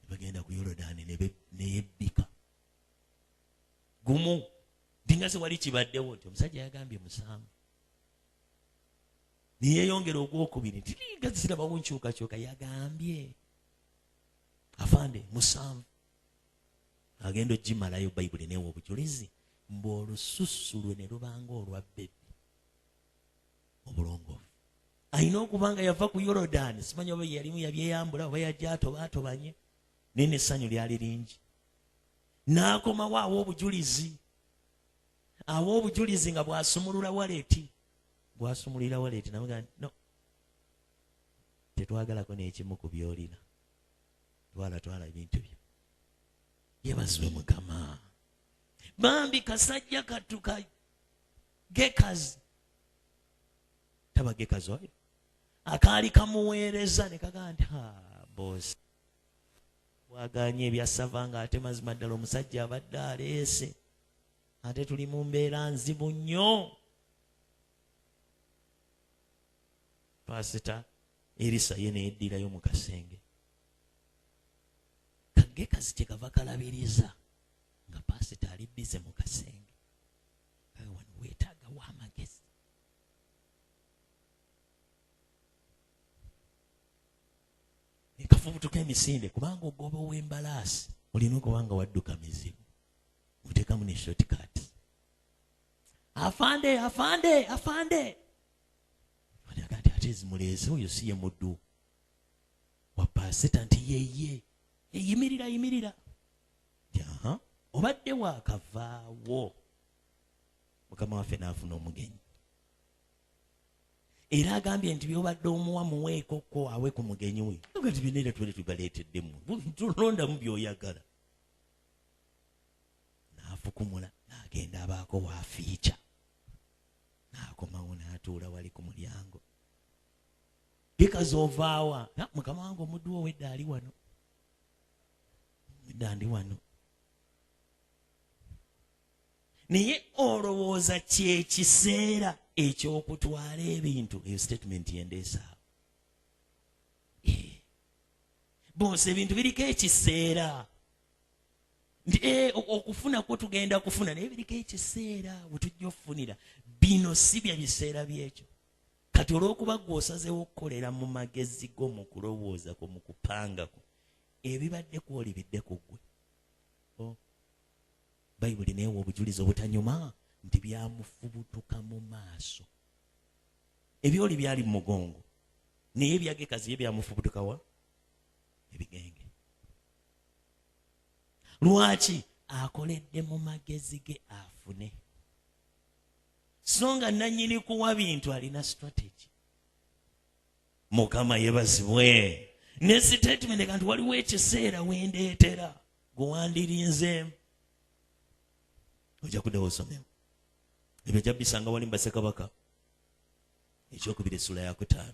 Ne bagenda ku Yorodaani ne yebbika. Gumu ndingaze wali kibaddewo nti omusajja yagambye 7. Niyeyongera ogwokubiri nti lingazi sirabawo nkyukakyuka yagambye afande 7. Agenda ogimalayo Bayibuli neewa obujulizi mbu olususu lwe ne lubanga olwa bebbi obulongoofu. Ayina okubanga yava ku Yorodaani simanyi oba yalimu yabyeyambula oba yajja atobaatobanye naye n'essanyu lyali lingi. N'akomawo awa obujulizi nga bw'asumulula waleeti. Bw'asumulira waleeti namugamba nti no tetwagalako n'ekimu ku by'olina. Twala ebintu byo. Yeebazibwe Mukama. Bambi kasajja katuka Gekazi. Taba Gekazi oyo. akaali kamuweereza ne kagamba nti bosi waganye ebyasava ng'ate mazima ddala omusajja abadde aleese ate tuli mu mbeera nzibu nnyo. Pasita Erisa ye neyeddirayo mu kasenge. Kagekazi kyekava kalabiriza nga pasita ali bize mu kasenge. Kale wano weetaaga wa amagezi. Ekafubutuka emisinde kubanga ogoba ow'embalaasi olina okuba nga wadduka mizibu. Muteekamu ne shortcut. Afande. Ate zimuleese oyo si ye muddu wa pasita nti yeye yimirira obadde waakavaawo. Mukama waffe n'afuna omugenyi era agambye nti byobadde omuwa muweekoko awe ku mugenyi we gati binaera tubale tubaleeteddemu tulondamu byoyagala. N'afukumula n'agenda abaako waafiica n'akomawo n'atuula wali ku mulyango. Gekazi ovaawa? Mukama wange omuddu wo wedda ali wano. Wedda ndi wano. Naye olowooza kyekiseera eky'okutwala ebintu. Eyo statement yendeesaawo. Bose ebintu biriko ekiseera. Nti okufuna kwo tugenda kufuna naye biriko ekiseera we tujja okufunira. Bino si bya biseera byekyo. Kati olw'okuba gw'osazeewo okukolera mu magezi go mu kulowooza ko mu kupanga ko ebibadde kwolibidde ku ggwe. Bayibuli neewa obujulizi obutanyuma nti byamufubutuka mu maaso. Ebyoli byali mu mugongo naye ebya Gekazi ye byamufubutuka wa? Ebigenge. Lwaki? Akoledde mu magezi ge afune. Songa nannyini kuwa bintu alina strategy. Mukama yebazibwe. Ne statement kanti waliwo ekiseera wendeetera gwe wandirinzeemu. Ojja kuddawo osomewo. Ebyo ojja bisanga wali mu Bassekabaka ekyokubiri essula ya 5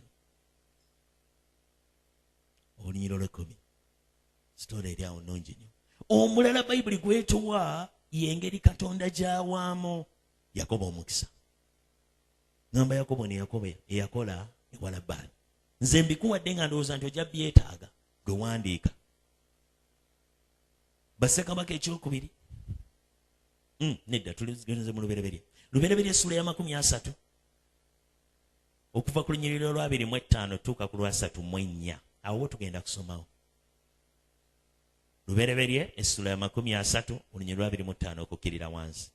olunyiro lw'10. Sitoola eri awo nnungi nnyo. Omulala Bayibuli gwetuwa y'engeri Katonda gy'awaamu Yakobo omukisa. Ngamba Yakobo ne Yakobo eyakola ewa Labbaani. Nze mbikuwadde nga ndowooza nti ojja byetaaga gwe wandiika. Bassekabaka ekyokubiri. Nedda tuligenze mu Lubereberye essula ya 30 okuva ku lunyiriro lwa 25 tuuka ku lwa 34. Awo tugenda kusomawo. Lubereberye essula ya 30 olunyiriro lwa 25 okukkirira wansi.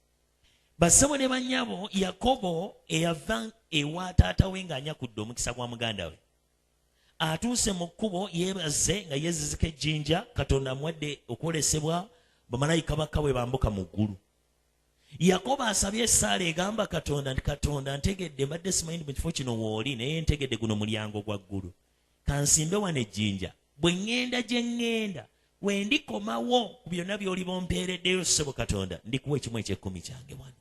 Bassebo ne bannyabo Yakobo eyava ewa taata we ng'anyakudde omukisa gwa muganda we. Atuuse mu kkubo yeebaze nga yeezizika ejjinja Katonda amuwadde okwolesebwa bamalayika bakka bwe bambuka mu ggulu. Yakobo asabye essaala egamba Katonda nti Katonda ntegedde mbadde simanyi mu kifo kino wooli naye ntegedde guno mulyango gwa ggulu. Kansimbe wano ejjinja bwe ŋŋenda gye ŋŋenda we ndikomawo ku byonna by'oliba ompeereddeyo ssebo Katonda ndikuwa ekimu eky'ekkumi kyange wano.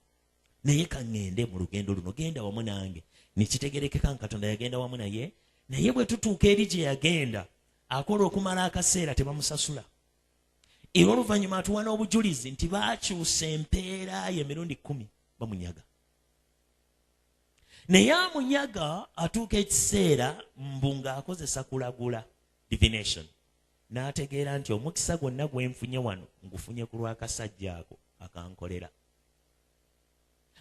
Naye kaŋŋende mu lugendo luno genda wamu nange. Ne kitegerekeka Katonda yagenda wamu naye. Naye bwe tutuuka eri gye yagenda akola okumala akaseera tebamusasula. Era oluvannyuma atuwa n'obujulizi nti baakyusa empeera ye emirundi 10 bamunyaga. Naye amunyaga atuuka ekiseera mbu ng'akozesa kulagula divination. N'ategeera nti omukisa gwonna gwe nfunye wano ngufunye ku lw'akasajja ako akankolera.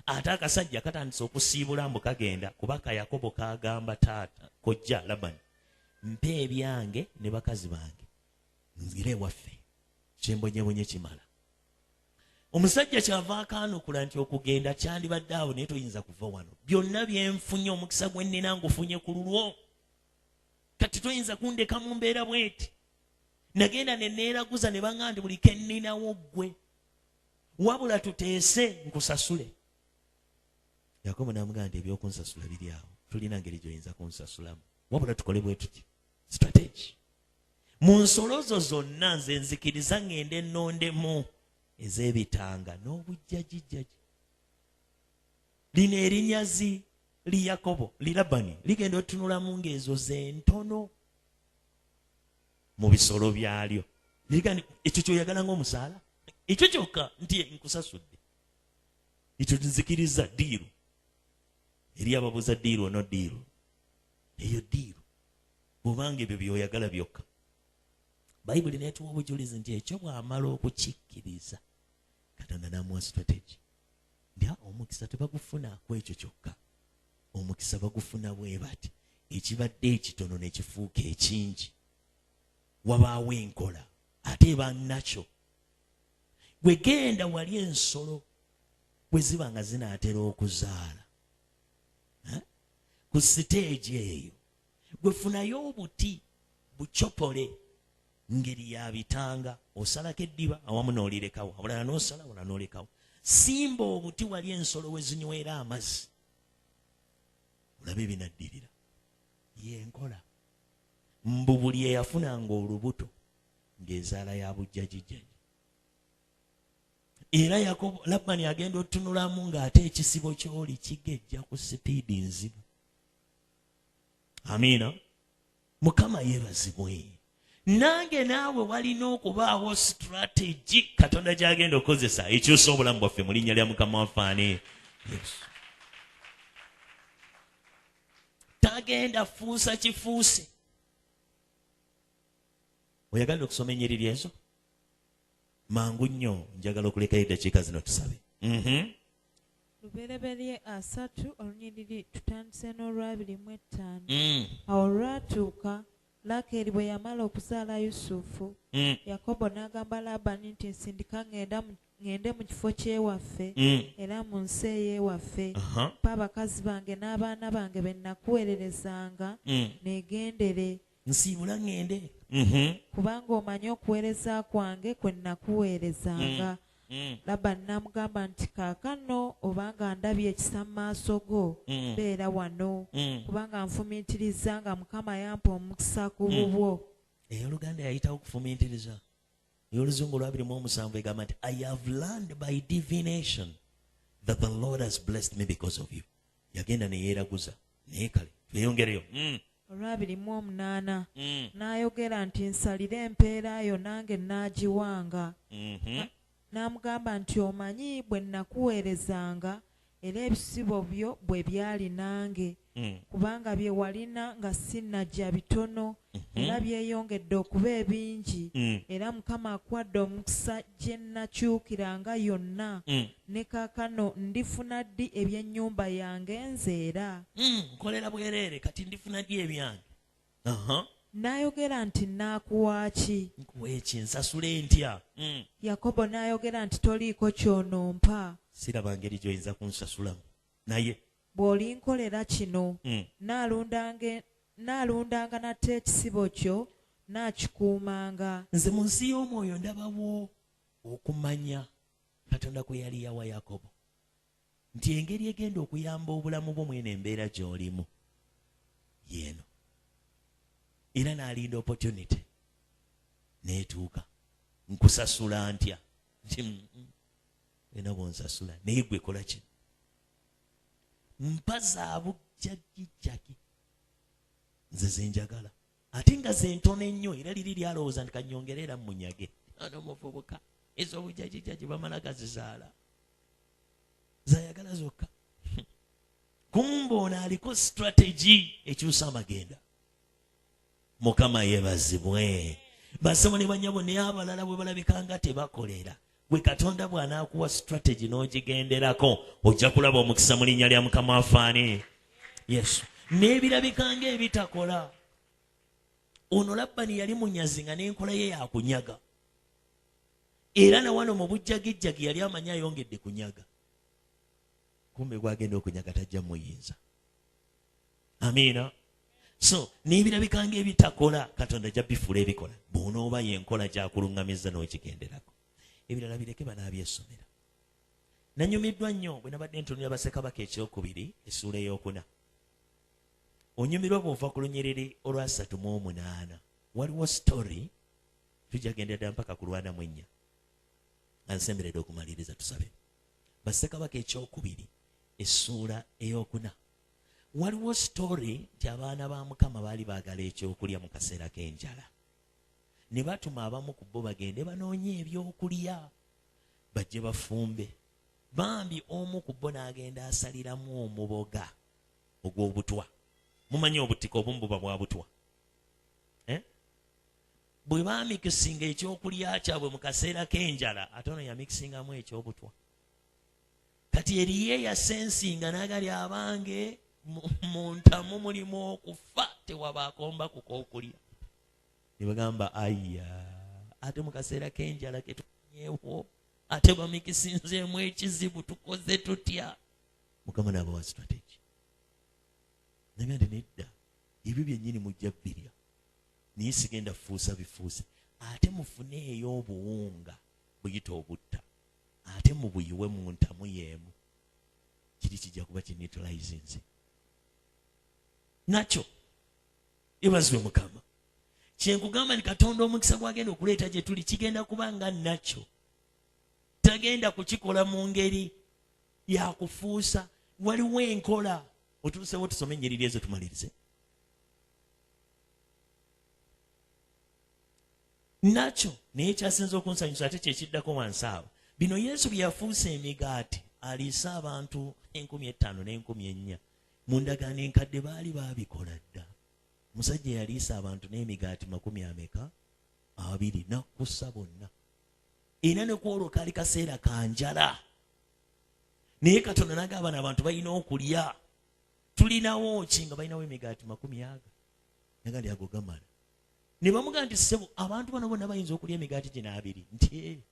Ate akasajja katandise okusiibula mbu kagenda kubaka Yakobo kagamba taata kojja Labani mpe ebyange ne bakazi bange nzire waffe kyembonyebonye kimala. Omusajja kyava akaanukula nti okugenda kyandibadde awo naye toyinza kuva wano. Byonna byenfunye omukisa gwe nnina ngufunye ku lulwo. Kati toyinza kundeka mu mbeera bweti. Nagenda ne neeraguza ne baŋŋamba nti buli ke nninawo ggwe. Wabula tuteese nkusasule. Yakobo n'amugamba nti ebyokunsasula biri awo. Tulina ngeri gy'oyinza kunsasulamu. Wabula tukole bwe tuti. Strategy. Mu nsolozo zonna nze nzikiriza ŋŋende nnondemu ez'ebitanga n'obujjajijjaji. Lino erinyazi li Yakobo li Labani ligenda otunula mu ngezo zentono mu bisolo byalyo ligani ekyo kyoyagala ng'omusaala ekyo kyokka nti nkusasudde ekyo nzikiriza diiru eri ababuuza diiru ono diiru eyo diiru bw'obanga ebyo byoyagala byokka bayibuli neetuwa obujulizi nti ekyo bw'amala okukikkiriza Katonda n'amuwa strategy nti omukisa tebagufuna ku ekyo kyokka omukisa bagufuna bwe bati ekibadde ekitono ne kifuuka ekingi wabaawo enkola ate bannakyo gwe genda wali ensolo bwe ziba nga zinaatera okuzaala ku siteegi eyo gwe funayo obuti bucopole ngeri ya bitanga osalako eddiba awamu n'olirekawo awalala n'osala awalala n'olekawo simba obuti wali ensolo we zinywera amazzi olabe ebinaddirira yenkola mbu buli eyafunanga olubuto ng'ezaala ya bujjajijjaji era Yakobo Labani agenda otunulamu ng'ate ekisibo ky'oli kigejja ku sipiidi nzibu. Amiina. Mukama yeebazibwe. Nange naawe walina okubaawo strategy Katonda gy'agenda okozesa ekyusa obulamu bwaffe mu linnya lya Mukama waffe ani. Yes. Tagenda fuusa kifuuse. Oyagala okusoma ennyiriri ezo? Mangu nnyo njagala okulekayo eddakiika zino tusabe. Lubereberye 3 olunyiriri tutandise n'olwa25. Awo lwatuuka Lakeri bwe yamala okuzaala Yusufu, Yakobo n'agamba Labani nti nsindika ngende mu kifo ky'ewaffe era mu nsi ey'ewaffe. Pa abakazi bange n'abaana bange be nakuweererezanga neegendere. Nsiibula ngende. Kubanga omanyi okuweereza kwange kwe nakuweerezanga. Labani n'amugamba nti kaakano obanga ndabye ekisa mu maaso go beera wano kubanga nfumiitiriza nga Mukama yampa omukisa ku bubwo. Ey'Oluganda yayitawo okufumiitiriza. Ey'Oluzungu 2:7 egamba nti I have learned by divination that the Lord has blessed me because of you. Yagenda ne yeeraguza naye kale tweyongereyo. 2:8 n'ayogera nti nsalire empeera yo nange naagiwanga. N'amugamba nti omanyi bwe nakuweerezanga era ebisibo byo bwe byali nange kubanga bye walina nga sinnajja bitono era byeyongedde okuba ebingi era Mukama akwadde omukisa gye nakyukiranga yonna ne kaakano ndifuna ddi eby'ennyumba yange nzeera. Nkolera bwereere kati ndifuna ddi ebyange. N'ayogera nti naakuwa ki? Nkuwa eki nsasule ntya? Yakobo n'ayogera nti toliiko ky'onompa. Siraba ngeri gy'oyinza kunsasulamu naye bw'olinkolera kino naalundanga nate ekisibo kyo naakikuumanga. Nze mu nsi y'omwoyo ndabawo okumanya Katonda kwe yali yawa Yakobo nti engeri egenda okuyamba obulamu bwo mwene embeera gy'olimu yeeno. Era n'alinda opportunity neetuuka nkusasula ntya nti ena bwonsasula naye gwe kola ki? Mpa zaabujjajjijjaki nze zenjagala ate nga zentono ennyo era liri lyalowooza nti kanyongere era munyage ano muvubuka ez'obujjajjijjaki bamala gazizaala zayagala zokka. Kumbe ono aliko strategy ekyusa amagenda. Mukama yeebazibwe. Basebo ne banyabo naye abalala bwe balabika nga tebakolera. Gwe Katonda bw'anaakuwa strategy n'ogigenderako ojja kulaba omukisa mu linnya lya Mukama waffe ani. Yesu. N'ebirabika ng'ebitakola. Ono Labani yali munyazi nga n'enkola ye yakunyaga. Era na wano mu bujjagijjagi yali amanyi ayongedde kunyaga. Kumbe gwagenda okunyaga tajja muyinza. Amiina. So, n'ebirabika ng'ebitakola Katonda ajja bifuula ebikola. Bw'onooba yenkola gy'akuluŋŋamizza n'okigenderako. Ebirala bireke banaabyesomera. Nanyumiddwa nnyo bwe nabadde ntunulira Bassekabaka ekyokubiri essuula ey'okuna. Onyumirwa bw'ova ku lunyiriri olwa 38. Waliwo story tujja genda ddala mpaka ku 44. Ansemberedde okumaliriza tusabe. Bassekabaka ekyokubiri essuula ey'okuna. waliwo story nti abaana ba Mukama baali baagala ekyokulya mu kaseera k'enjala ne batuma abamu ku bo bagende banoonye ebyokulya bajje bafumbe. Bambi omu ku bo n'agenda asaliramu omuboga ogw'obutwa. Mumanyi obutika obumu buba bwa butwa. Bwe baamikisinga ekyokulya kyabwe mu kaseera k'enjala ate ono yamikisingamu eky'obutwa. Kati eriye yasensinga n'agali abange mu ntamu mulimu okufa tewaba akomba ku k'okulya. Ne bagamba aya ate mu kaseera k'enjala ketufunyeewo ate bamikisinzeemu ekizibu tukoze tutya. Mukama n'abawa strategy. Naye nti nedda ebyo byennyini mujja bbirya naye sigenda fuusa bifuuse ate mufuneeyo obuwunga buyita obutta ate mubuyiwe mu ntamu yeemu. Kiri kijja kuba kineutralizinze nakyo. Ebazibwe Mukama. Kyenkugamba nti Katonda omukisa gwagenda okuleeta gye tuli kigenda kuba nga nakyo. Tagenda kukikola mu ngeri ya kufuusa. Waliwo enkola. Otuusewo tusome ennyiriri ezo tumalirize. Nakyo naye kyasinza okunsanyusa ate kyekiddako wansi awo. Bino Yesu bye yafuusa emigaati aliisa abantu 5,000 ne 4,000 mu ndagaano enkadde baali baabikola dda. Musajja yaliisa abantu n'emigaati 20 nakkussa bonna. Era ne kwolwo kaali kaseera ka njala. Naye Katonda n'agamba abantu balina okulya. Tulinawo ki nga balinawo emigaati 100 nagali ago gamala. Ne bamugamba nti ssebo abantu bano bonna bayinza okulya emigaati gino 2 nti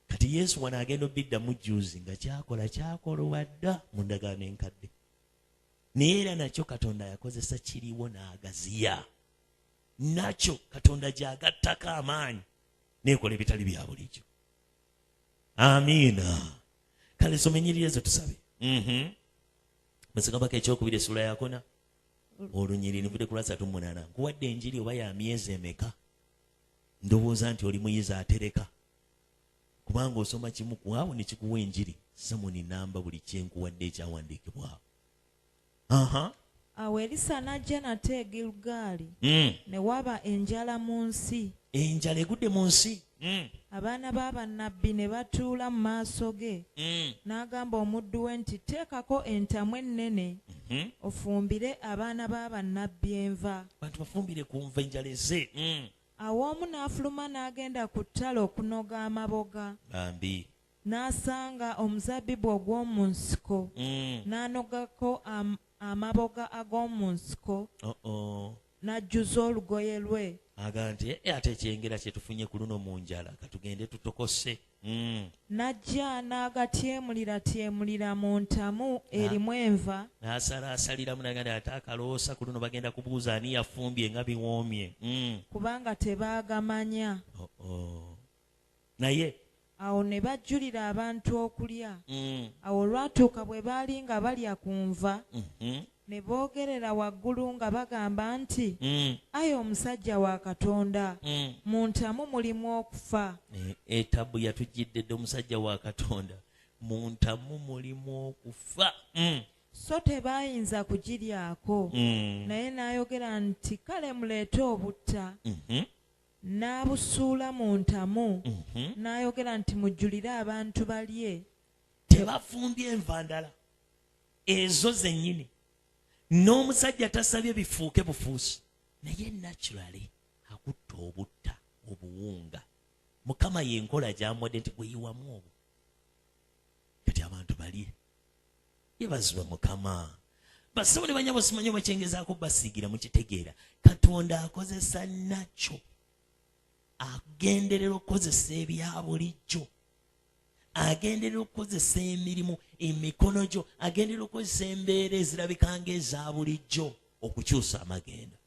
kati Yesu wano agenda obiddamu juuzi nga kyakolwa dda mu ndagaano enkadde. Naye era nakyo Katonda yakozesa kiriwo n'agaziya. Nakyo Katonda gy'agattako amaanyi neekola ebitali bya bulijjo. Amiina. Kale soma ennyiriri ezo tusabe. Kabaka ekyokubiri essula ya 4 olunyiriri nvudde ku lwa 38. Nkuwadde enjiri oba ya myezi emeka? Ndowooza nti oli muyizi atereka. Kubanga osoma kimu ku awo ne kikuwa enjiri Samoni namba buli kyenkuwadde ekyawandiikibwawo. Awo Erisa n'ajja nate e Girugaali ne waba enjala mu nsi. Enjala egudde mu nsi. Abaana b'abannabbi ne batuula mu maaso ge. N'agamba omuddu we nti teekako entamu ennene ofumbire abaana b'abannabbi enva. Bantu bafumbire ku nva enjala ezze. Awo omu n'afuluma n'agenda ku ttale okunoga amaboga. Bambi. N'asanga omuzabbibu ogw'omu nsiko. N'anogako amaboga ag'omu nsiko. N'ajjuza olugoye lwe. Aga nti ate ekyengera kye tufunye ku luno mu njala katugende tutokose. N'ajja n'agatyemulira mu ntamu erimu enva. N'asaliramu n'agamba ate akaloosa ku luno bagenda kubuuza ani yafumbye nga biwoomye. Kubanga tebaagamanya. Naye awo ne bajjulira abantu okulya. Awo olwatuuka bwe baali nga balya ku nva ne boogerera waggulu nga bagamba nti ayi omusajja wa Katonda mu ntamu mulimu okufa. Etabu yatujjidde dde omusajja wa Katonda mu ntamu mulimu okufa. So tebaayinza kugiryako. Naye n'ayogera nti kale muleete obutta. N'abusuula mu ntamu. N'ayogera nti mujjulire abantu balye. Tebafumbye enva ndala ezo zennyini. N'omusajja tasabye bifuuke bufuusi. Naye naturally akutta obutta obuwunga. Mukama yenkola gy'amwadde nti gweyiwamu obwo. Kati abantu balye. Yebazibwe Mukama. Basabo ne banyabo simanyi bakyengezaako basiigira mu kitegeera. Katonda akozesa nakyo. Agenderera okukozesa ebya bulijjo. Agenderera okukozesa emirimu emikono gyo. Agenderera okukozesa embeera ezirabika ng'eza bulijjo okukyusa amagendo.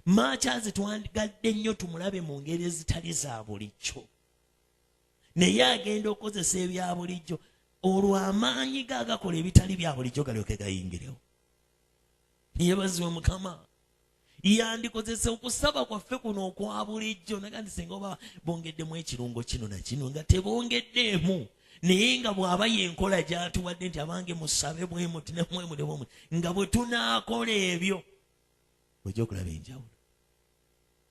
Makyazi twandigadde nnyo tumulabe mu ngeri ezitali za bulijjo. Naye agenda okukozesa ebya bulijjo olwo amaanyi ge agakola ebitali bya bulijjo galyoke gayingirewo. Yeebazibwe Mukama. Yandikozesa okusaba kwaffe kuno okwa bulijjo. Nagandi singa oba bongeddemu ekirungo kino na kino nga tebongeddeemu. naye nga bw'aba yenkola gy'atuwadde nti abange musabe bwe muti ne bwe muti nga bwe tunaakola ebyo ojja okulaba enjawulo.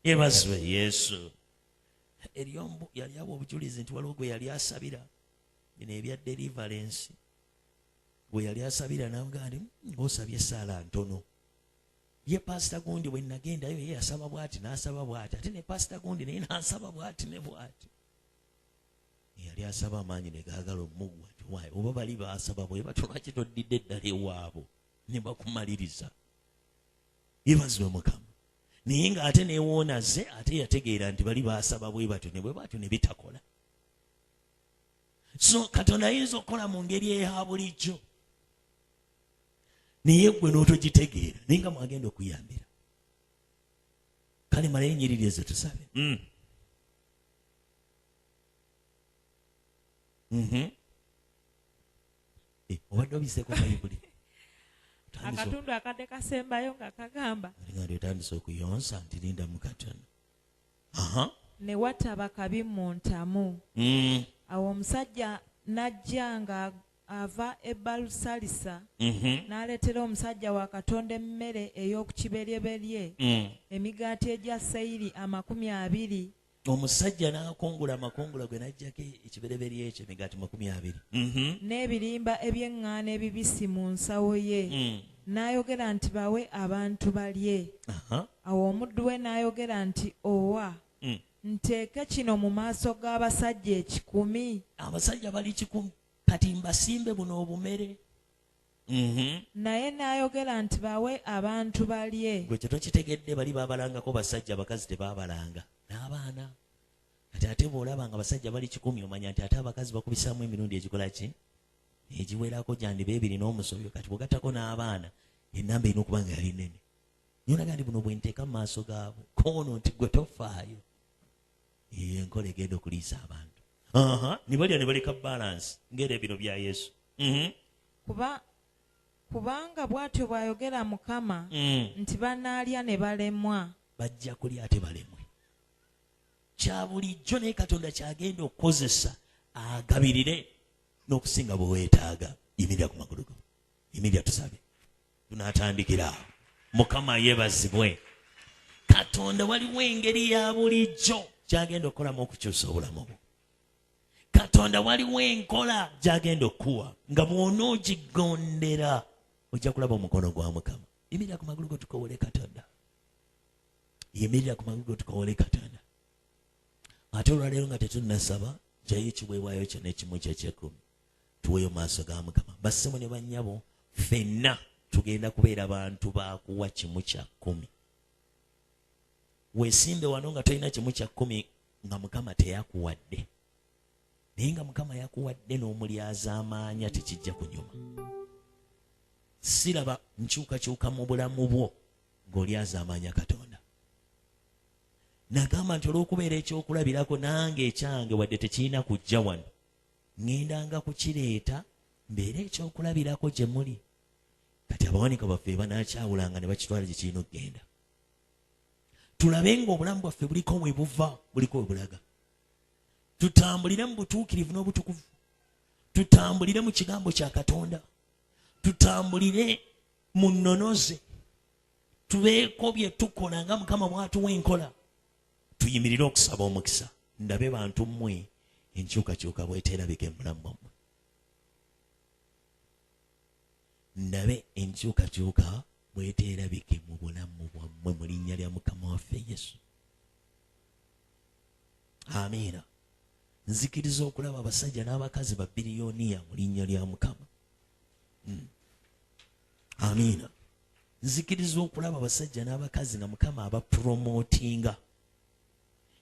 Yeebazibwe Yesu. Eryombu yali awa obujulizi nti waliwo gwe yali asabira bino ebya deliverance, gwe yali asabira n'avuga nti ng'osabye essaala ntono. Ye pasita gundi bwe nagendayo ye yasaba bw'ati n'asaba bw'ati, ate ne pasita gundi naye n'asaba bw'ati ne bw'ati. Yali asaba amaanyi ne gaagala omugwa nti waayi oba bali baasaba bwe batyo lwaki toddidde eddala ewaabo ne bakumaliriza. Yeebazibwe Mukama. Naye ng'ate neewoonaze ate yategeera nti bali baasaba bwe batyo ne bwe batyo ne bitakola. So Katonda ayinza okukola mu ngeri eya bulijjo naye gwe n'otogitegeera naye nga mwagenda okuyambira. Kale malayo ennyiriri ezo tusabe. Obadde obiseeko Bayibuli. Akatundu akadde kasembayo nga kagamba nga lyotandise okuyonsa nti linda mu Katonda. Ne wataba kabi mu ntamu. Awo omusajja n'ajja nga ava e Balusalisa n'aleetera omusajja wa Katonda emmere ey'okukiberyeberye emigaati egya sayiri 20. Omusajja n'akungula amakungula gwe n'ajjako ekibereberye ekyo emigaati 20. N'ebirimba eby'eŋŋaano ebibisi mu nsawo ye. N'ayogera nti bawe abantu balye. Awo omuddu we n'ayogera nti owa nteeke kino mu maaso g'abasajja 10. Abasajja bali 10 kati mbasimbe buno obumere. Naye n'ayogera nti bawe abantu balye. Gwe kye tokitegedde bali baabalangako basajja, abakazi tebaabalanga n'abaana. Kati ate bw'olaba nga basajja bali 10 omanya nti ate abakazi bakubisaamu emirundi egikola ki? Egiwerako gyandiba 2 n'omusobyo. Kati bw'ogattako n'abaana ennamba erina okuba nga yali nnene. Naye olaga nti buno bwe nteeka mu maaso gaabo koono nti gwe tofaayo. Enkola egenda okuliisa abantu. Ne balya ne baleka balance ng'era ebiro bya Yesu. Kubanga bw'atyo bw'ayogera Mukama nti banaalya ne balemwa. Bajja kulya ate balemwe. Kya bulijjo naye Katonda kyagenda okukozesa agabirire n'okusinga bwe weetaaga. Yimirira ku magulu go. Yimirira tusabe. Tunaatandikira awo. Mukama yeebazibwe. Katonda waliwo engeri ya bulijjo gy'agenda okukolamu okukyusa obulamu bwo. Katonda waliwo enkola gy'agenda okuwa nga bw'onoogigondera ojja kulaba omukono gwa Mukama. Yimirira ku magulu go tukowole Katonda. Yimirira ku magulu go tukowole Katonda. Ate olwaleero nga tetunnasaba jjayo ekiweebwayo kyonna ekimu ky'eky'ekumi tuweeyo maaso ga Mukama. Bassebo ne bannyabo ffenna tugenda kubeera bantu bakuwa 1/10. Weesimbe wano nga tolina 1/10 nga Mukama teyakuwadde. Naye nga Mukama yakuwadde n'omulyaza amaanya tekijja kunyuma. Siraba nkyukakyuka mu bulamu bwo ng'olyaza amaanya Katonda. Nagamba nti olw'okubeera ekyokulabirako nange ekyange wadde tekirina kujja wano ŋŋendanga kukireeta mbeera ekyokulabirako gye muli. Kati abawanika baffe banaakyawulanga ne bakitwala gye kirina okugenda. Tulabe ng'obulamu bwaffe buliko we buva buliko we bulaga. Tutambulire mu butuukirivu n'obutukuvu. Tutambulire mu kigambo kya Katonda. Tutambulire mu nnonoze. Tubeeko bye tukola nga Mukama bw'atuwa enkola. Tuyimirire okusaba omukisa. Ndabe bantu mmwe enkyukakyuka bw'eteerabika mu bulamu bwammwe. Ndabe enkyukakyuka bw'eteerabike mu bulamu bwammwe mu linnya lya Mukama waffe Yesu. Amiina. Nzikiriza okulaba abasajja n'abakazi ba biliyoniya mu linnya lya Mukama. Amiina. Nzikiriza okulaba abasajja n'abakazi nga Mukama abapromotinga.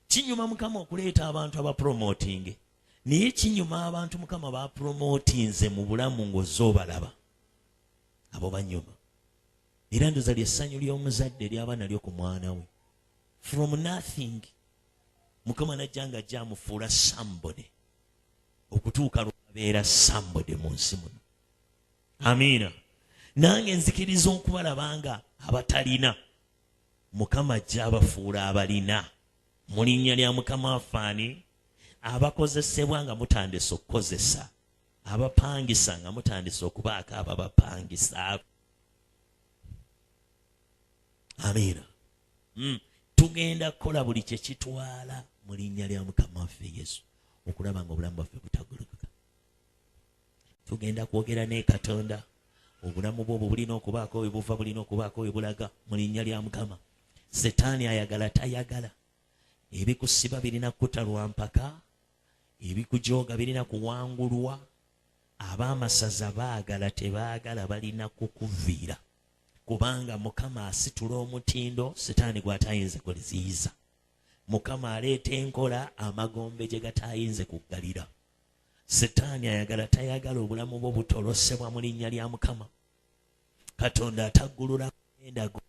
Kinyuma Mukama okuleeta abantu abapromotinge. Naye kinyuma abantu Mukama bapromotinze mu bulamu ng'ozoobalaba. Abo banyuma. Era ndoza ly'essanyu ly'omuzadde ly'aba nalyo ku mwana we. From nothing. Mukama najja nga ajja amufuula somebody. Okutuuka lw'abeera somebody mu nsi muno. Amiina. Nange nzikiriza okubalaba nga abatalina. Mukama ajja abafuula abalina. Mu linnya lya Mukama waffe ani? abakozesebwa nga mutandise okukozesa, abapangisa nga mutandise okubaako ababapangisa. Amiina. Tugenda kukola buli kye kitwala mu linnya lya Mukama waffe Yesu okulaba nga obulamu bwaffe butagolokoka. Tugenda kwogera ne Katonda obulamu bwo bulina okubaako we buva, bulina okubaako we bulaga mu linnya lya Mukama. Setaani ayagala tayagala, ebikusiba birina kutalwa mpaka, ebikujooga birina kuwangulwa, ab'amasaza baagala tebaagala balina kukuviira, kubanga Mukama asitula omutindo Setaani gw'atayinza kuziyiza. Mukama aleeta enkola amagombe gye gatayinze kuggalira. Setaani ayagala tayagala obulamu bwo butolosebwa mu linnya lya Mukama. Katonda ataggulula endago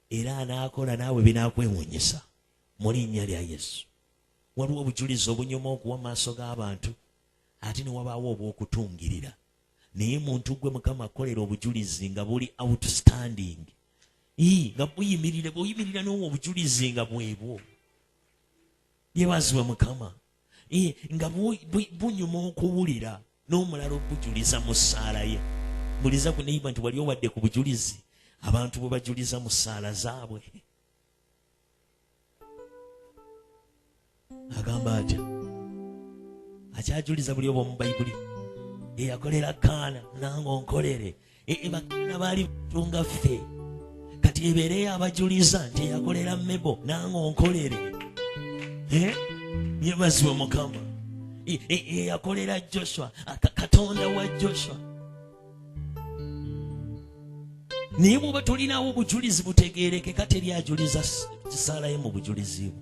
era anaakola naawe binaakwewuunyisa mu linnya lya Yesu. Waliwo obujulizi obunyuma okuwa maaso g'abantu ate ne wabaawo obw'okutungirira. Naye muntu gwe Mukama akolera obujulizi nga buli outstanding. Nga bw'oyimirira n'owo obujulizi nga bwebwo. Yeebazibwe Mukama. Nga bunyuma okuwulira n'omulala okujuliza mu ssaala ye. Muliza ku neighbor nti wali owadde ku bujulizi abantu bwe bajuliza mu ssaala zaabwe. Agamba atya? Akyajuliza buli oba mu Bayibuli. Eyakolera Kaana nange onkolere. Bakaana baali batunga ffe. Kati ebeereyo abajuliza nti eyakolera Mebo nange onkolere. Yeebazibwe Mukama. Eyakolera Joshua, Katonda wa Joshua. Naye bw'oba tolinawo obujulizi butegeereke kateri ajuliza kisaala ye mu bujulizi bwe.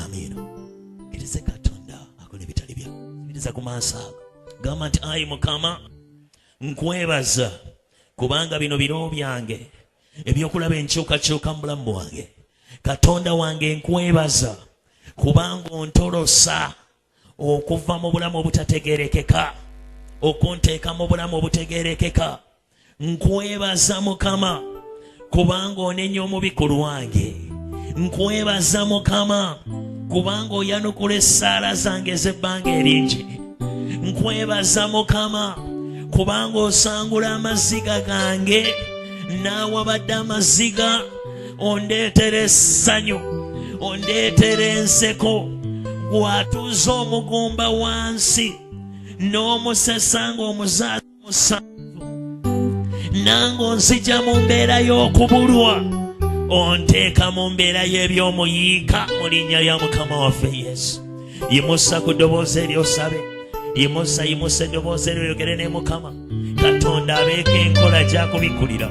Amiina. Kkiriza Katonda akola ebitali bya. Kkiriza ku maaso ago. Gamba nti ayi Mukama, nkwebaza kubanga bino biro byange ebyokulaba enkyukakyuka mu bulamu bwange. Katonda wange nkwebaza kubanga ontolosa okuva mu bulamu obutategeerekeka okunteeka mu bulamu obutegeerekeka. Nkwebaza Mukama kubanga onenya omubi ku lwange. Nkwebaza Mukama kubanga oyanukula essaala zange ez'ebbanga eringi. Nkwebaza Mukama kubanga osangula amaziga gange n'awabadde amaziga. Ondeetera essanyu, ondeetera enseko, gw'atuuza omugumba wansi n'omusesa ng'omuzaazi musanvu, nange onzija mu mbeera y'okubulwa, onteeka mu mbeera y'ebyomuyiika mu linnya lya Mukama waffe Yesu. Yimusa ku ddoboozi eryo osabe, yimusa eddoboozi eryo oyogere ne Mukama. Katonda abeeko enkola gy'akubikulira.